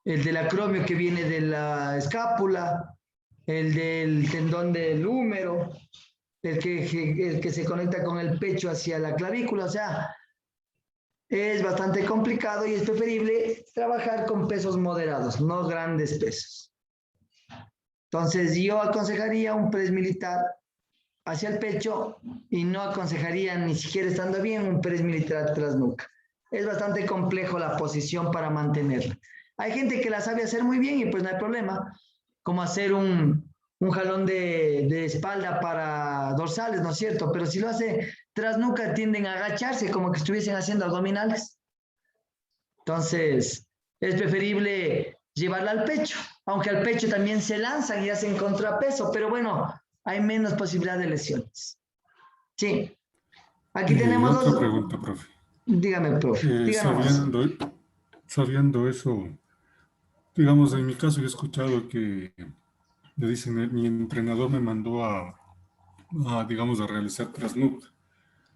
el del acromio que viene de la escápula, el del tendón del húmero, el que se conecta con el pecho hacia la clavícula, o sea, es bastante complicado y es preferible trabajar con pesos moderados, no grandes pesos. Entonces, yo aconsejaría un press militar hacia el pecho y no aconsejaría, ni siquiera estando bien, un press militar tras nuca. Es bastante complejo la posición para mantenerla. Hay gente que la sabe hacer muy bien y pues no hay problema, como hacer un jalón de espalda para dorsales, ¿no es cierto? Pero si lo hace tras nuca, tienden a agacharse como que estuviesen haciendo abdominales. Entonces, es preferible llevarla al pecho, aunque al pecho también se lanzan y hacen contrapeso, pero bueno, hay menos posibilidad de lesiones. Sí. Aquí tenemos otra dos. pregunta, profe. Dígame, profe. Díganos. Sabiendo eso, digamos, en mi caso yo he escuchado que le dicen, mi entrenador me mandó digamos, a realizar tras nuca.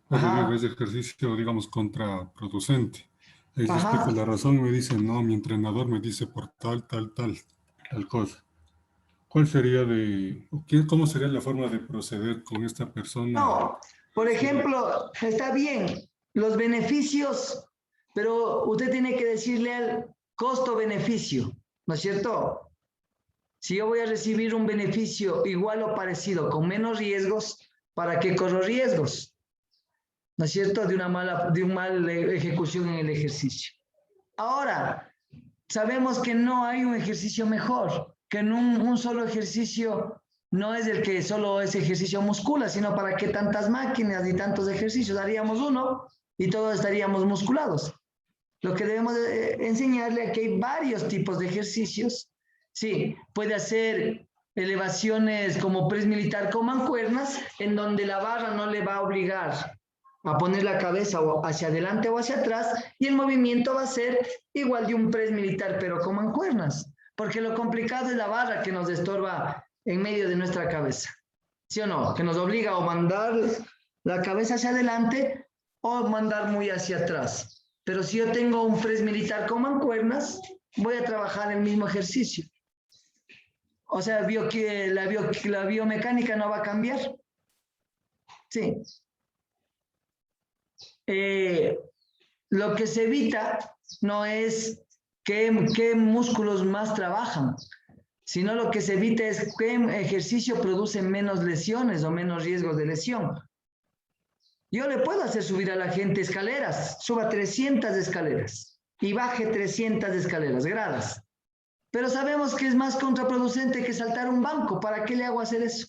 Pero yo digo, es ejercicio, digamos, contraproducente. Ahí le explico la razón y me dicen, no, mi entrenador me dice por tal cosa. ¿Cuál sería cómo sería la forma de proceder con esta persona? No, por ejemplo, está bien, los beneficios, pero usted tiene que decirle al costo-beneficio, ¿no es cierto? Si yo voy a recibir un beneficio igual o parecido, con menos riesgos, ¿para qué corro riesgos? ¿No es cierto? De una mal ejecución en el ejercicio. Ahora, sabemos que no hay un ejercicio mejor, que en un solo ejercicio no es el que solo ese ejercicio muscula, sino para qué tantas máquinas y tantos ejercicios. Haríamos uno y todos estaríamos musculados. Lo que debemos enseñarle es que hay varios tipos de ejercicios. Sí, puede hacer elevaciones como press militar con mancuernas, en donde la barra no le va a obligar a poner la cabeza hacia adelante o hacia atrás, y el movimiento va a ser igual de un press militar, pero con mancuernas, porque lo complicado es la barra que nos estorba en medio de nuestra cabeza, ¿sí o no? Que nos obliga a mandar la cabeza hacia adelante o mandar muy hacia atrás. Pero si yo tengo un press militar con mancuernas, voy a trabajar el mismo ejercicio. O sea, la biomecánica no va a cambiar. Sí. Lo que se evita no es qué músculos más trabajan, sino lo que se evita es qué ejercicio produce menos lesiones o menos riesgos de lesión. Yo le puedo hacer subir a la gente escaleras, suba 300 escaleras y baje 300 escaleras, gradas. Pero sabemos que es más contraproducente que saltar un banco. ¿Para qué le hago hacer eso?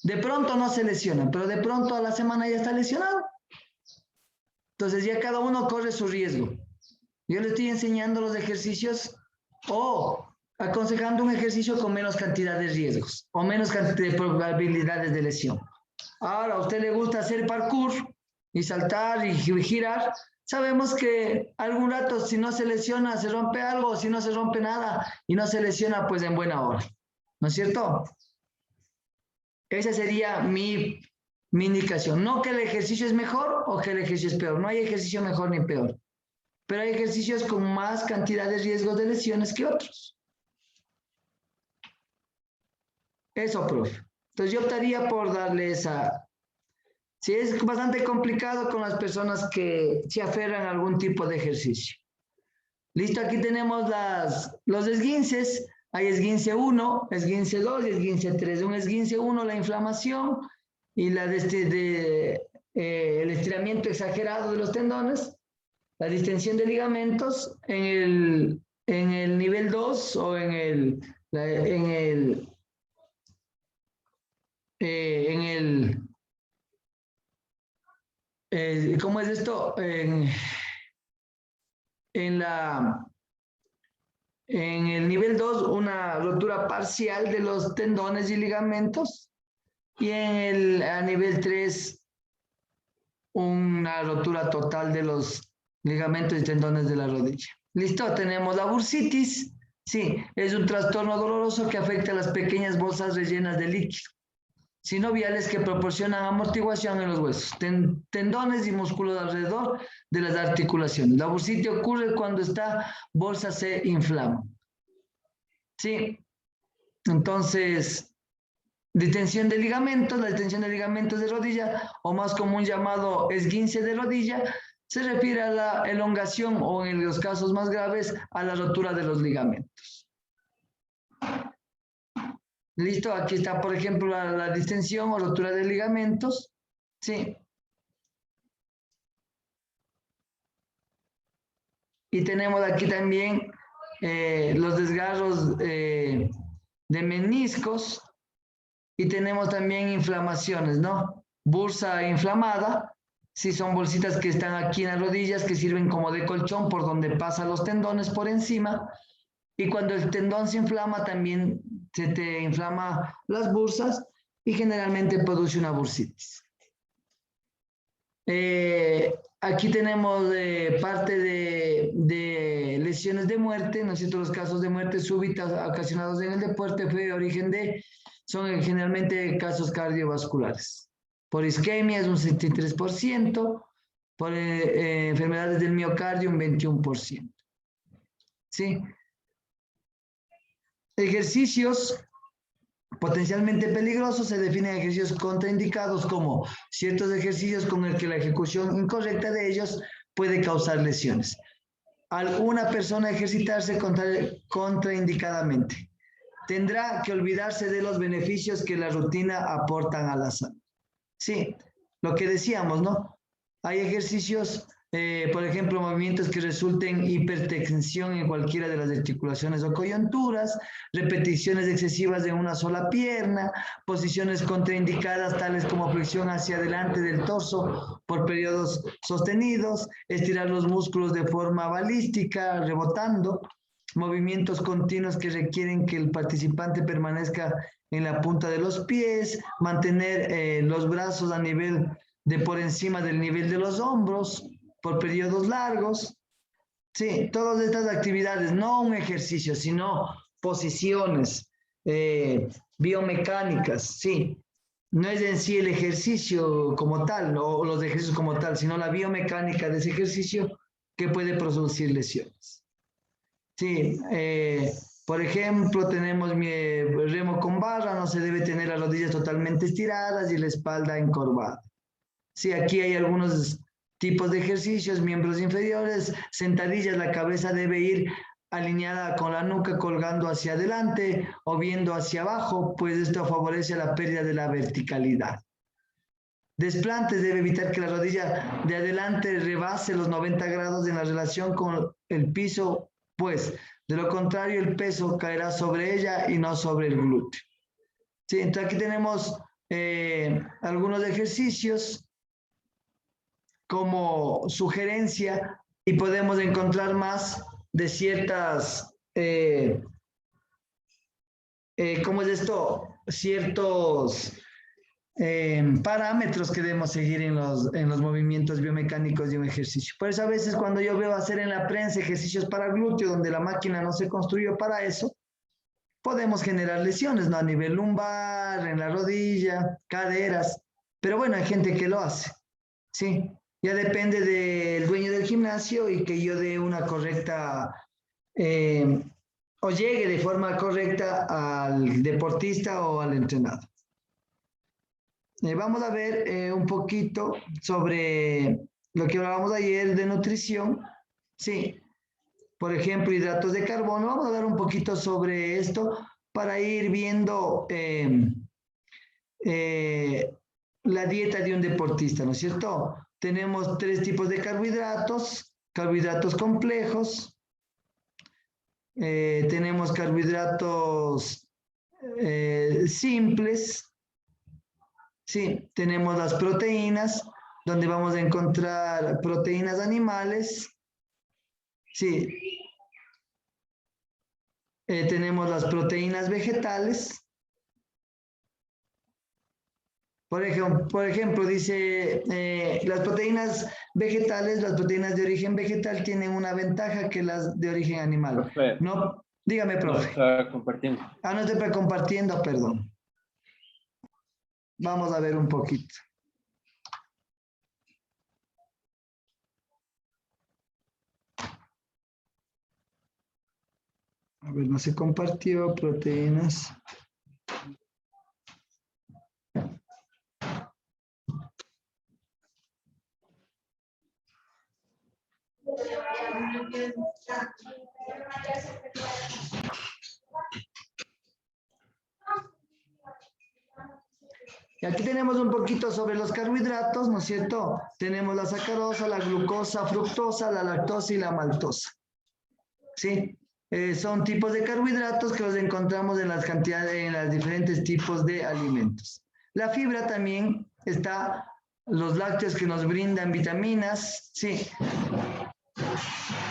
De pronto no se lesionan, pero de pronto a la semana ya está lesionado. Entonces ya cada uno corre su riesgo. Yo le estoy enseñando los ejercicios o aconsejando un ejercicio con menos cantidad de riesgos o menos cantidad de probabilidades de lesión. Ahora, a usted le gusta hacer parkour y saltar y girar. Sabemos que algún rato, si no se lesiona, se rompe algo, si no se rompe nada y no se lesiona, pues en buena hora. ¿No es cierto? Esa sería mi indicación. No que el ejercicio es mejor o que el ejercicio es peor. No hay ejercicio mejor ni peor. Pero hay ejercicios con más cantidad de riesgos de lesiones que otros. Eso, profe. Entonces yo optaría por darle esa. Sí, es bastante complicado con las personas que se aferran a algún tipo de ejercicio. Listo, aquí tenemos los esguinces. Hay esguince 1, esguince 2 y esguince 3. Un esguince 1, la inflamación y el estiramiento exagerado de los tendones, la distensión de ligamentos en el nivel 2 o ¿cómo es esto? En el nivel 2, una rotura parcial de los tendones y ligamentos. Y a nivel 3, una rotura total de los ligamentos y tendones de la rodilla. ¿Listo? Tenemos la bursitis. Sí, es un trastorno doloroso que afecta a las pequeñas bolsas rellenas de líquido sinoviales que proporcionan amortiguación en los huesos, tendones y músculos alrededor de las articulaciones. La bursitis ocurre cuando esta bolsa se inflama. Sí, entonces, distensión de ligamentos, la distensión de ligamentos de rodilla, o más común llamado esguince de rodilla, se refiere a la elongación o en los casos más graves a la rotura de los ligamentos. Listo, aquí está, por ejemplo, la distensión o rotura de ligamentos. Sí. Y tenemos aquí también los desgarros de meniscos. Y tenemos también inflamaciones, ¿no? Bursa inflamada. Sí, son bolsitas que están aquí en las rodillas que sirven como de colchón por donde pasan los tendones por encima. Y cuando el tendón se inflama, también se te inflama las bursas y generalmente produce una bursitis. Aquí tenemos parte de lesiones de muerte, ¿no es cierto? Los casos de muerte súbita ocasionados en el deporte fue de origen son generalmente casos cardiovasculares. Por isquemia es un 63%, por enfermedades del miocardio un 21%. ¿Sí? Ejercicios potencialmente peligrosos se definen ejercicios contraindicados como ciertos ejercicios con el que la ejecución incorrecta de ellos puede causar lesiones. Alguna persona ejercitarse contraindicadamente tendrá que olvidarse de los beneficios que la rutina aportan a la salud. Sí, lo que decíamos, ¿no? Hay ejercicios, por ejemplo, movimientos que resulten hipertensión en cualquiera de las articulaciones o coyunturas, repeticiones excesivas de una sola pierna, posiciones contraindicadas tales como flexión hacia adelante del torso por periodos sostenidos, estirar los músculos de forma balística, rebotando, movimientos continuos que requieren que el participante permanezca en la punta de los pies, mantener los brazos a nivel de por encima del nivel de los hombros por periodos largos. Sí, todas estas actividades, no un ejercicio, sino posiciones biomecánicas, sí. No es en sí el ejercicio como tal, o los ejercicios como tal, sino la biomecánica de ese ejercicio que puede producir lesiones. Sí, por ejemplo, tenemos remo con barra, no se debe tener las rodillas totalmente estiradas y la espalda encorvada. Sí, aquí hay algunos tipos de ejercicios, miembros inferiores, sentadillas, la cabeza debe ir alineada con la nuca colgando hacia adelante o viendo hacia abajo, pues esto favorece la pérdida de la verticalidad. Desplantes, debe evitar que la rodilla de adelante rebase los 90 grados en la relación con el piso, pues de lo contrario el peso caerá sobre ella y no sobre el glúteo. Sí, entonces aquí tenemos algunos ejercicios como sugerencia y podemos encontrar más de ciertas, ¿cómo es esto? Ciertos parámetros que debemos seguir en los movimientos biomecánicos de un ejercicio. Por eso a veces cuando yo veo hacer en la prensa ejercicios para glúteo donde la máquina no se construyó para eso, podemos generar lesiones, ¿no? A nivel lumbar, en la rodilla, caderas, pero bueno, hay gente que lo hace, ¿sí? Ya depende del dueño del gimnasio y que yo dé una correcta, o llegue de forma correcta al deportista o al entrenador. Vamos a ver un poquito sobre lo que hablábamos ayer de nutrición. Sí, por ejemplo, hidratos de carbono. Vamos a hablar un poquito sobre esto para ir viendo la dieta de un deportista, ¿no es cierto? Tenemos 3 tipos de carbohidratos, carbohidratos complejos, tenemos carbohidratos simples, sí, tenemos las proteínas, donde vamos a encontrar proteínas animales, sí, tenemos las proteínas vegetales, Por ejemplo, dice, las proteínas vegetales, las proteínas de origen vegetal tienen una ventaja que las de origen animal. Profe. No, dígame, profe. No, está compartiendo. Ah, no estoy compartiendo, perdón. Vamos a ver un poquito. A ver, no se compartió proteínas. Y aquí tenemos un poquito sobre los carbohidratos, ¿no es cierto? Tenemos la sacarosa, la glucosa, fructosa, la lactosa y la maltosa. ¿Sí? Son tipos de carbohidratos que los encontramos en las cantidades, en los diferentes tipos de alimentos. La fibra también está, los lácteos que nos brindan vitaminas, ¿sí?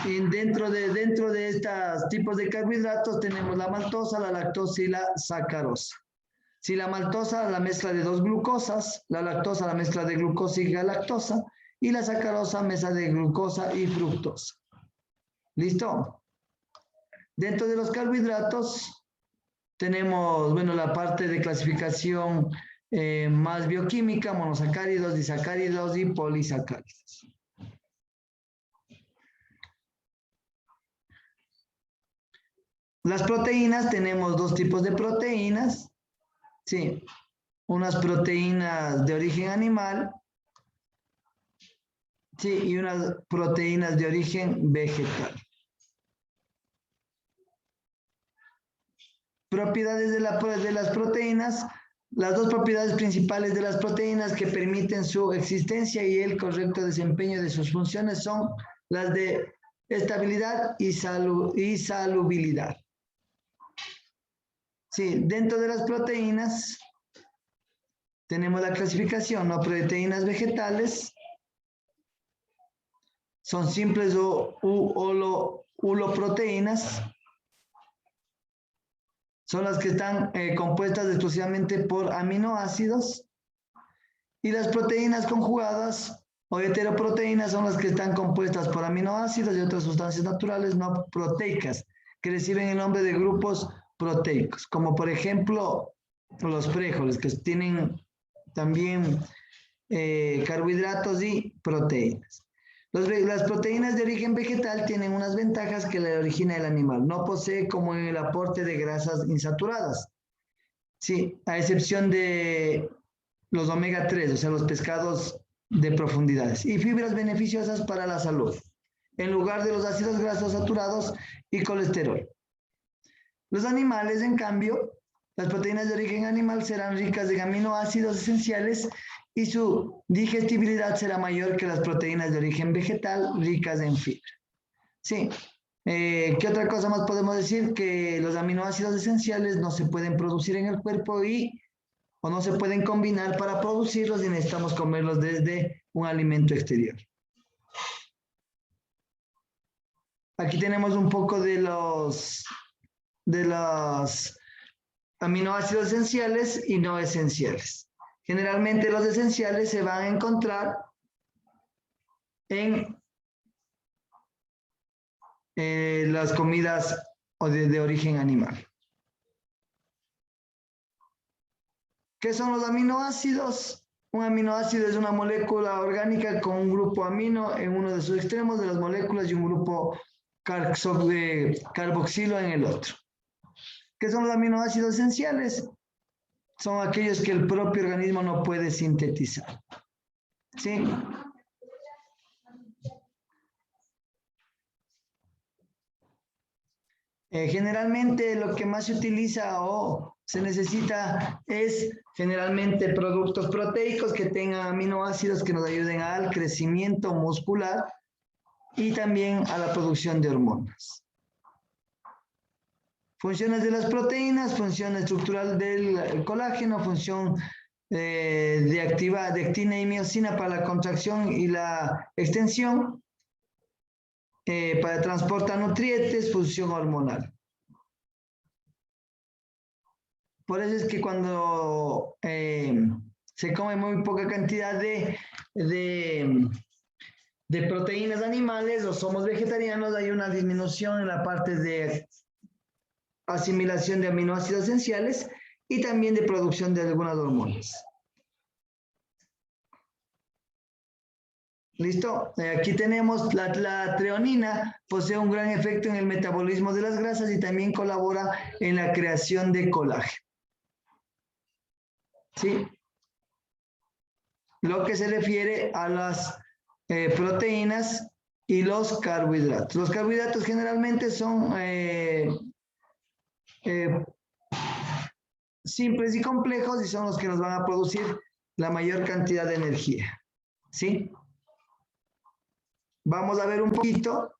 Y dentro de estos tipos de carbohidratos tenemos la maltosa, la lactosa y la sacarosa. Si la maltosa, la mezcla de dos glucosas, la lactosa, la mezcla de glucosa y galactosa, y la sacarosa, mezcla de glucosa y fructosa. ¿Listo? Dentro de los carbohidratos tenemos, bueno, la parte de clasificación más bioquímica, monosacáridos, disacáridos y polisacáridos. Las proteínas, tenemos dos tipos de proteínas. Sí, unas proteínas de origen animal, sí, y unas proteínas de origen vegetal. Propiedades de las proteínas, las dos propiedades principales de las proteínas que permiten su existencia y el correcto desempeño de sus funciones son las de estabilidad y solubilidad. Sí, dentro de las proteínas tenemos la clasificación, ¿no? Proteínas vegetales son simples o huloproteínas. Son las que están compuestas exclusivamente por aminoácidos. Y las proteínas conjugadas o heteroproteínas son las que están compuestas por aminoácidos y otras sustancias naturales no proteicas, que reciben el nombre de grupos proteicos, como por ejemplo los frijoles, que tienen también carbohidratos y proteínas. Las proteínas de origen vegetal tienen unas ventajas que le origina el animal. No posee como el aporte de grasas insaturadas. Sí, a excepción de los omega 3, o sea, los pescados de profundidades. Y fibras beneficiosas para la salud, en lugar de los ácidos grasos saturados y colesterol. Los animales, en cambio, las proteínas de origen animal serán ricas en aminoácidos esenciales y su digestibilidad será mayor que las proteínas de origen vegetal ricas en fibra. Sí. ¿Qué otra cosa más podemos decir? Que los aminoácidos esenciales no se pueden producir en el cuerpo o no se pueden combinar para producirlos y necesitamos comerlos desde un alimento exterior. Aquí tenemos un poco de los aminoácidos esenciales y no esenciales. Generalmente los esenciales se van a encontrar en las comidas de origen animal. ¿Qué son los aminoácidos? Un aminoácido es una molécula orgánica con un grupo amino en uno de sus extremos de las moléculas y un grupo carboxilo en el otro. ¿Qué son los aminoácidos esenciales? Son aquellos que el propio organismo no puede sintetizar. ¿Sí? Generalmente lo que más se utiliza o se necesita es generalmente productos proteicos que tengan aminoácidos que nos ayuden al crecimiento muscular y también a la producción de hormonas. Funciones de las proteínas, función estructural del colágeno, función de actina y miosina para la contracción y la extensión, para transportar nutrientes, función hormonal. Por eso es que cuando se come muy poca cantidad de proteínas animales o somos vegetarianos, hay una disminución en la parte de asimilación de aminoácidos esenciales y también de producción de algunas hormonas. ¿Listo? Aquí tenemos la treonina, posee un gran efecto en el metabolismo de las grasas y también colabora en la creación de colágeno. ¿Sí? Lo que se refiere a las proteínas y los carbohidratos. Los carbohidratos generalmente son simples y complejos y son los que nos van a producir la mayor cantidad de energía. ¿Sí? Vamos a ver un poquito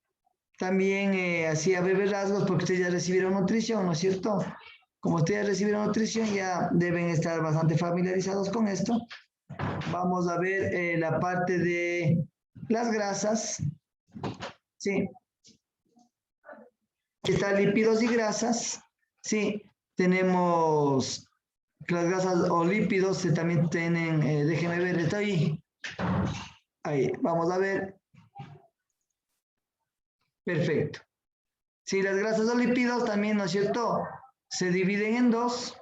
también así a breves rasgos porque ustedes ya recibieron nutrición, ¿no es cierto? Como ustedes recibieron nutrición ya deben estar bastante familiarizados con esto. Vamos a ver la parte de las grasas. Sí. Aquí están lípidos y grasas. Sí. Tenemos las grasas o lípidos también tienen, déjenme ver, está ahí. Ahí, vamos a ver. Perfecto. Sí, las grasas o lípidos también, ¿no es cierto? Se dividen en dos,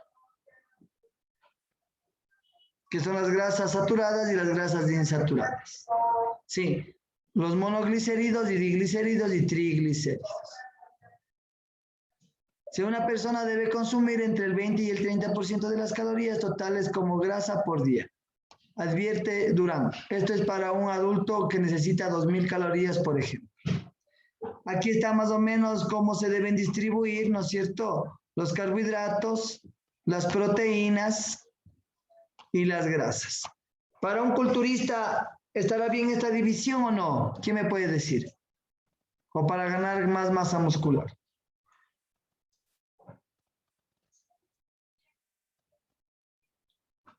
que son las grasas saturadas y las grasas insaturadas. Sí, los monoglicéridos y diglicéridos y triglicéridos. Si una persona debe consumir entre el 20 y el 30% de las calorías totales como grasa por día. Advierte Durán. Esto es para un adulto que necesita 2000 calorías, por ejemplo. Aquí está más o menos cómo se deben distribuir, ¿no es cierto? Los carbohidratos, las proteínas y las grasas. Para un culturista, ¿estará bien esta división o no? ¿Quién me puede decir? O para ganar más masa muscular.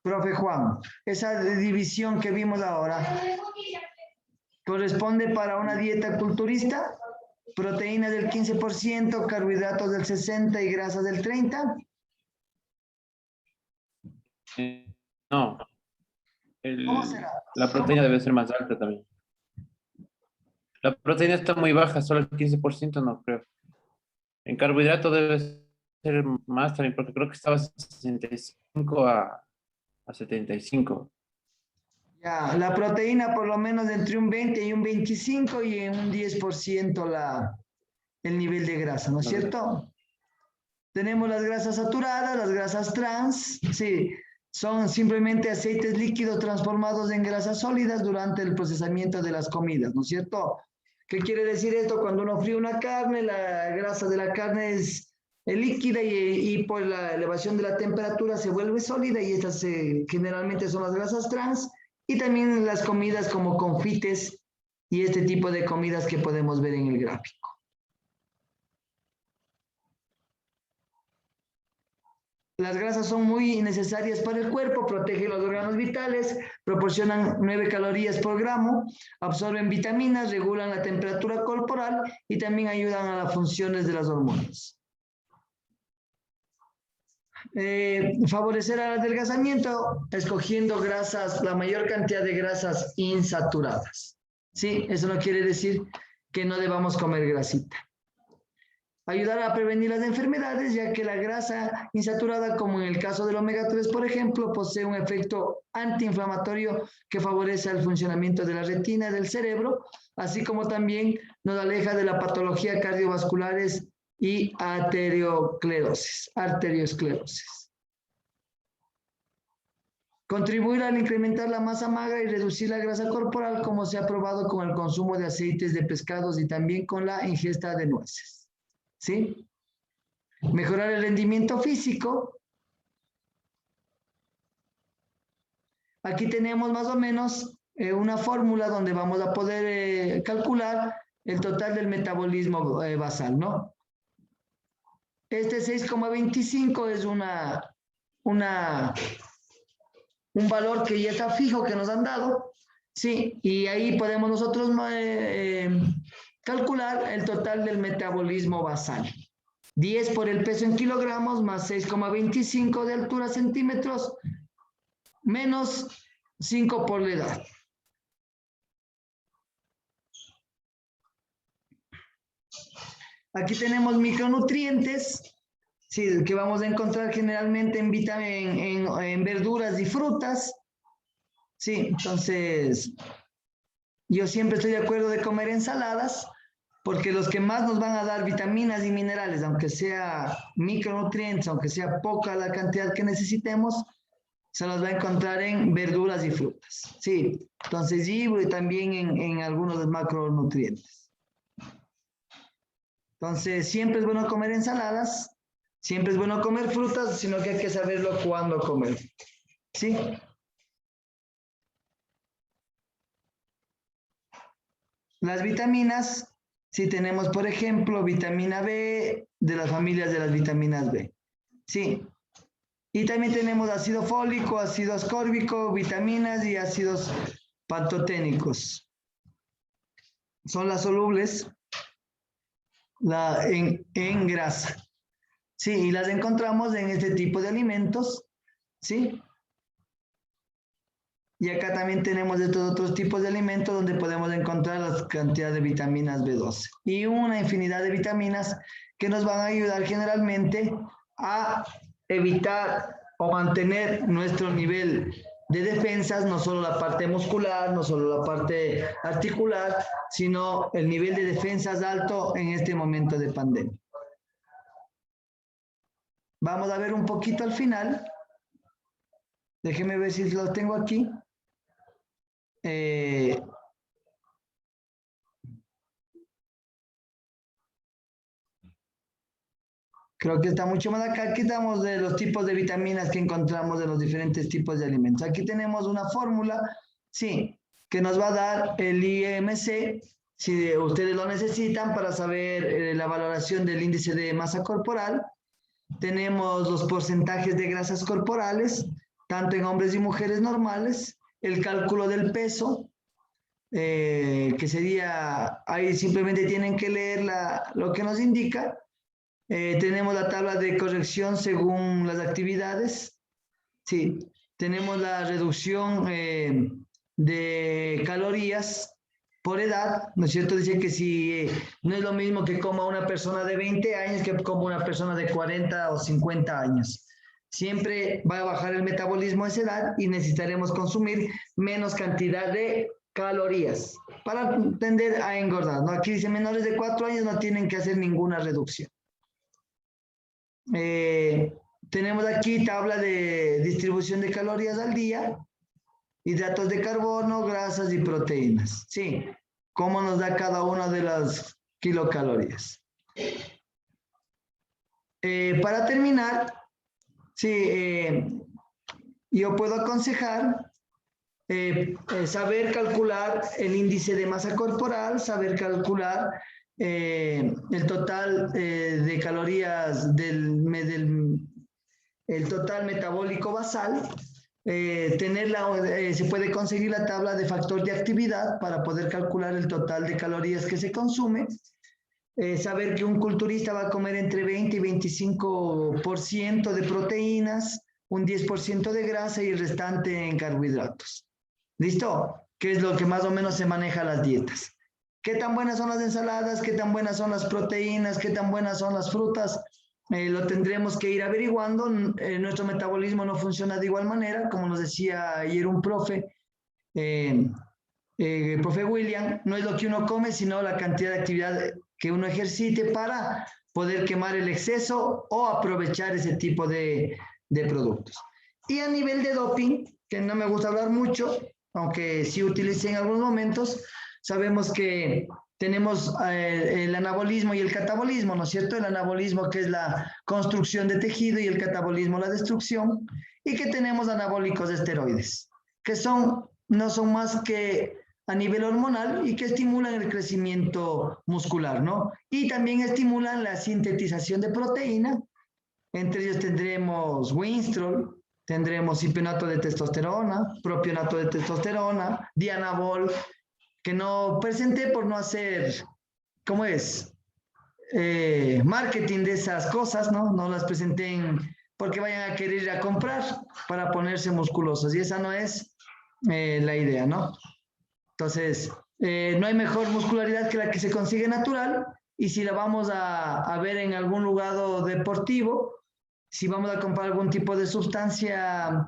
Profe Juan, esa división que vimos ahora, ¿corresponde para una dieta culturista? Proteínas del 15%, carbohidratos del 60% y grasas del 30%. No. ¿Cómo será? La proteína debe ser más alta también. La proteína está muy baja, solo el 15% no creo. En carbohidrato debe ser más también, porque creo que estaba 65 a 75. Ya, la proteína por lo menos entre un 20 y un 25 y en un 10% el nivel de grasa, ¿no es cierto? Tenemos las grasas saturadas, las grasas trans, sí, son simplemente aceites líquidos transformados en grasas sólidas durante el procesamiento de las comidas, ¿no es cierto? ¿Qué quiere decir esto? Cuando uno fríe una carne, la grasa de la carne es líquida y por la elevación de la temperatura se vuelve sólida y estas generalmente son las grasas trans. Y también las comidas como confites y este tipo de comidas que podemos ver en el gráfico. Las grasas son muy necesarias para el cuerpo, protegen los órganos vitales, proporcionan 9 calorías por gramo, absorben vitaminas, regulan la temperatura corporal y también ayudan a las funciones de las hormonas. Favorecer al adelgazamiento escogiendo grasas, la mayor cantidad de grasas insaturadas. ¿Sí? Eso no quiere decir que no debamos comer grasita. Ayudar a prevenir las enfermedades, ya que la grasa insaturada, como en el caso del omega 3, por ejemplo, posee un efecto antiinflamatorio que favorece el funcionamiento de la retina y del cerebro, así como también nos aleja de la patología cardiovasculares y arteriosclerosis. Contribuir al incrementar la masa magra y reducir la grasa corporal, como se ha probado con el consumo de aceites de pescados y también con la ingesta de nueces. ¿Sí? Mejorar el rendimiento físico. Aquí tenemos más o menos una fórmula donde vamos a poder calcular el total del metabolismo basal, ¿no? Este 6,25 es un valor que ya está fijo que nos han dado, ¿sí? Y ahí podemos nosotros calcular el total del metabolismo basal. 10 por el peso en kilogramos más 6,25 de altura centímetros menos 5 por la edad. Aquí tenemos micronutrientes, sí, que vamos a encontrar generalmente en verduras y frutas. Sí, entonces, yo siempre estoy de acuerdo de comer ensaladas, porque los que más nos van a dar vitaminas y minerales, aunque sea micronutrientes, aunque sea poca la cantidad que necesitemos, se los va a encontrar en verduras y frutas. Sí, entonces, y también en algunos de los macronutrientes. Entonces, siempre es bueno comer ensaladas, siempre es bueno comer frutas, sino que hay que saberlo cuándo comer. ¿Sí? Las vitaminas, si tenemos, por ejemplo, vitamina B, de las familias de las vitaminas B. Sí. Y también tenemos ácido fólico, ácido ascórbico, vitaminas y ácidos pantoténicos. Son las solubles en grasa. Sí, y las encontramos en este tipo de alimentos. Sí. Y acá también tenemos estos otros tipos de alimentos donde podemos encontrar la cantidad de vitaminas B12 y una infinidad de vitaminas que nos van a ayudar generalmente a evitar o mantener nuestro nivel de defensas, no solo la parte muscular, no solo la parte articular, sino el nivel de defensas alto en este momento de pandemia. Vamos a ver un poquito al final. Déjenme ver si lo tengo aquí. Creo que está mucho más acá. Aquí estamos de los tipos de vitaminas que encontramos de los diferentes tipos de alimentos. Aquí tenemos una fórmula, sí, que nos va a dar el IMC, si ustedes lo necesitan para saber la valoración del índice de masa corporal. Tenemos los porcentajes de grasas corporales, tanto en hombres y mujeres normales, el cálculo del peso, que sería, ahí simplemente tienen que leer lo que nos indica. Tenemos la tabla de corrección según las actividades. Sí, tenemos la reducción de calorías por edad, ¿no es cierto? Dice que si no es lo mismo que coma una persona de 20 años que coma una persona de 40 o 50 años. Siempre va a bajar el metabolismo a esa edad y necesitaremos consumir menos cantidad de calorías para tender a engordar, ¿no? Aquí dice menores de 4 años no tienen que hacer ninguna reducción. Tenemos aquí tabla de distribución de calorías al día, hidratos de carbono, grasas y proteínas. Sí, cómo nos da cada una de las kilocalorías. Para terminar, sí, yo puedo aconsejar saber calcular el índice de masa corporal, saber calcular el total de calorías el total metabólico basal, se puede conseguir la tabla de factor de actividad para poder calcular el total de calorías que se consume, saber que un culturista va a comer entre 20 y 25% de proteínas, un 10% de grasa y el restante en carbohidratos. ¿Listo? Que es lo que más o menos se maneja las dietas. ¿Qué tan buenas son las ensaladas? ¿Qué tan buenas son las proteínas? ¿Qué tan buenas son las frutas? Lo tendremos que ir averiguando. Nuestro metabolismo no funciona de igual manera, como nos decía ayer un profe, profe William, no es lo que uno come, sino la cantidad de actividad que uno ejercite para poder quemar el exceso o aprovechar ese tipo de productos. Y a nivel de doping, que no me gusta hablar mucho, aunque sí utilicé en algunos momentos, sabemos que tenemos el anabolismo y el catabolismo, ¿no es cierto? El anabolismo que es la construcción de tejido y el catabolismo la destrucción, y que tenemos anabólicos esteroides, que no son más que a nivel hormonal y que estimulan el crecimiento muscular, ¿no? Y también estimulan la sintetización de proteína. Entre ellos tendremos Winstrol, tendremos hipionato de testosterona, propionato de testosterona, Dianabol, que no presenté por no hacer, marketing de esas cosas, ¿no? No las presenté porque vayan a querer ir a comprar para ponerse musculosos. Y esa no es la idea, ¿no? Entonces, no hay mejor muscularidad que la que se consigue natural. Y si la vamos a ver en algún lugar deportivo, si vamos a comprar algún tipo de sustancia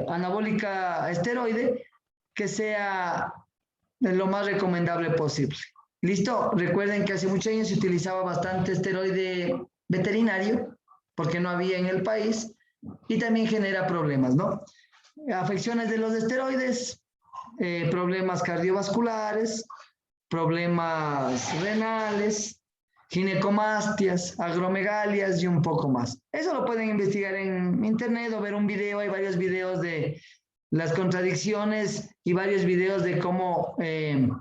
anabólica esteroide, que sea lo más recomendable posible. ¿Listo? Recuerden que hace muchos años se utilizaba bastante esteroide veterinario, porque no había en el país, y también genera problemas, ¿no? Afecciones de los esteroides, problemas cardiovasculares, problemas renales, ginecomastias, agromegalias y un poco más. Eso lo pueden investigar en internet o ver un video. Hay varios videos de las contradicciones y varios videos de cómo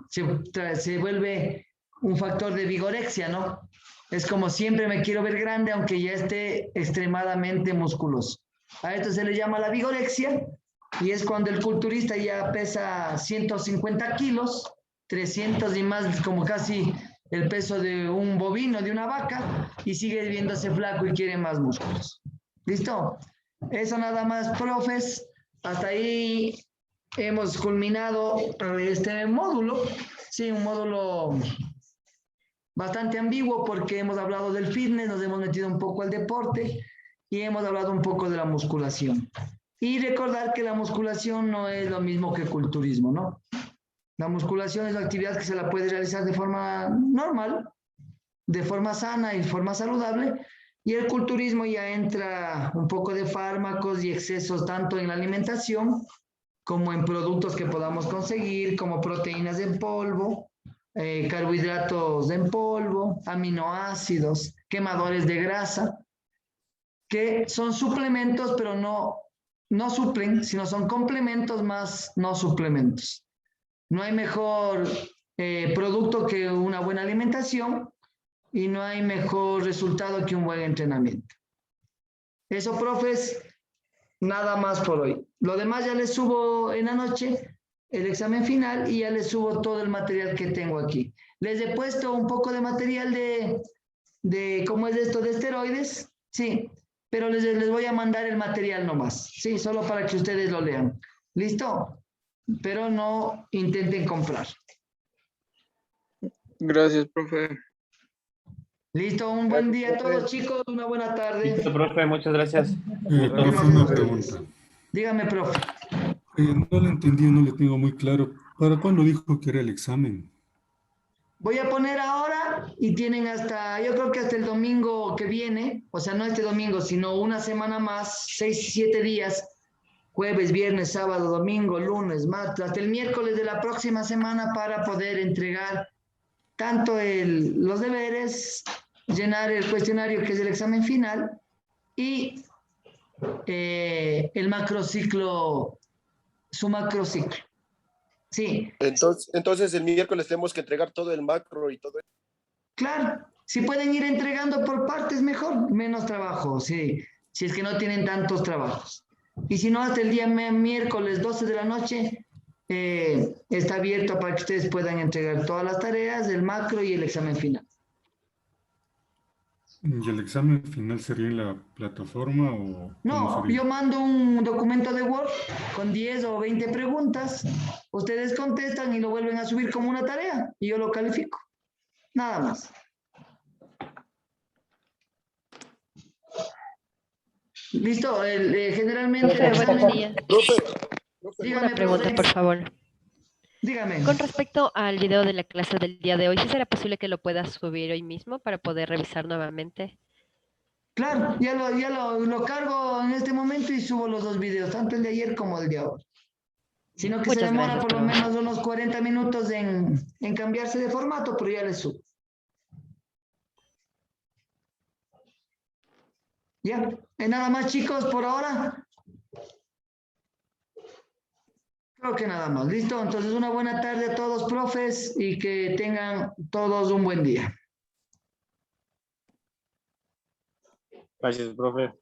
se vuelve un factor de vigorexia, ¿no? Es como siempre me quiero ver grande aunque ya esté extremadamente musculoso. A esto se le llama la vigorexia y es cuando el culturista ya pesa 150 kilos, 300 y más, como casi el peso de un bovino, de una vaca, y sigue viéndose flaco y quiere más músculos. ¿Listo? Eso nada más, profes. Hasta ahí hemos culminado este módulo. Sí, un módulo bastante ambiguo porque hemos hablado del fitness, nos hemos metido un poco al deporte y hemos hablado un poco de la musculación. Y recordar que la musculación no es lo mismo que el culturismo, ¿no? La musculación es una actividad que se la puede realizar de forma normal, de forma sana y de forma saludable, y el culturismo ya entra un poco de fármacos y excesos tanto en la alimentación como en productos que podamos conseguir, como proteínas en polvo, carbohidratos en polvo, aminoácidos, quemadores de grasa, que son suplementos, pero no suplen, sino son complementos más no suplementos. No hay mejor producto que una buena alimentación y no hay mejor resultado que un buen entrenamiento. Eso, profes, nada más por hoy. Lo demás ya les subo en la noche, el examen final, y ya les subo todo el material que tengo aquí. Les he puesto un poco de material de ¿cómo es esto? De esteroides, sí, pero les voy a mandar el material nomás, sí, solo para que ustedes lo lean. ¿Listo? Pero no intenten comprar. Gracias, profe. Listo, un buen día a todos, chicos, una buena tarde. Listo, profe, muchas gracias. Profe, una pregunta. Dígame, profe. No lo entendí, no lo tengo muy claro. ¿Para cuándo dijo que era el examen? Voy a poner ahora y tienen hasta, yo creo que hasta el domingo que viene, o sea, no este domingo, sino una semana más, 6, 7 días, jueves, viernes, sábado, domingo, lunes, martes, hasta el miércoles de la próxima semana para poder entregar tanto los deberes, llenar el cuestionario que es el examen final y el macrociclo, su macrociclo. Sí. Entonces el miércoles tenemos que entregar todo el macro y todo eso. Claro, si pueden ir entregando por partes mejor, menos trabajo, sí, si es que no tienen tantos trabajos. Y si no, hasta el día miércoles 12 de la noche está abierto para que ustedes puedan entregar todas las tareas, el macro y el examen final. ¿Y el examen final sería en la plataforma o No, yo mando un documento de Word con 10 o 20 preguntas, ustedes contestan y lo vuelven a subir como una tarea y yo lo califico. Nada más. Listo, generalmente el examen... Buenos días. Dígame, Una pregunta, profe. por favor. Dígame. Con respecto al video de la clase del día de hoy, ¿sí será posible que lo puedas subir hoy mismo para poder revisar nuevamente? Claro, ya lo cargo en este momento y subo los dos videos, tanto el de ayer como el de ahora. Sino que se Muchas demora gracias, por lo profe. menos unos 40 minutos en cambiarse de formato, pero ya le subo. Ya, nada más, chicos, por ahora. Creo que nada más. Listo, entonces una buena tarde a todos, profes, y que tengan todos un buen día. Gracias, profe.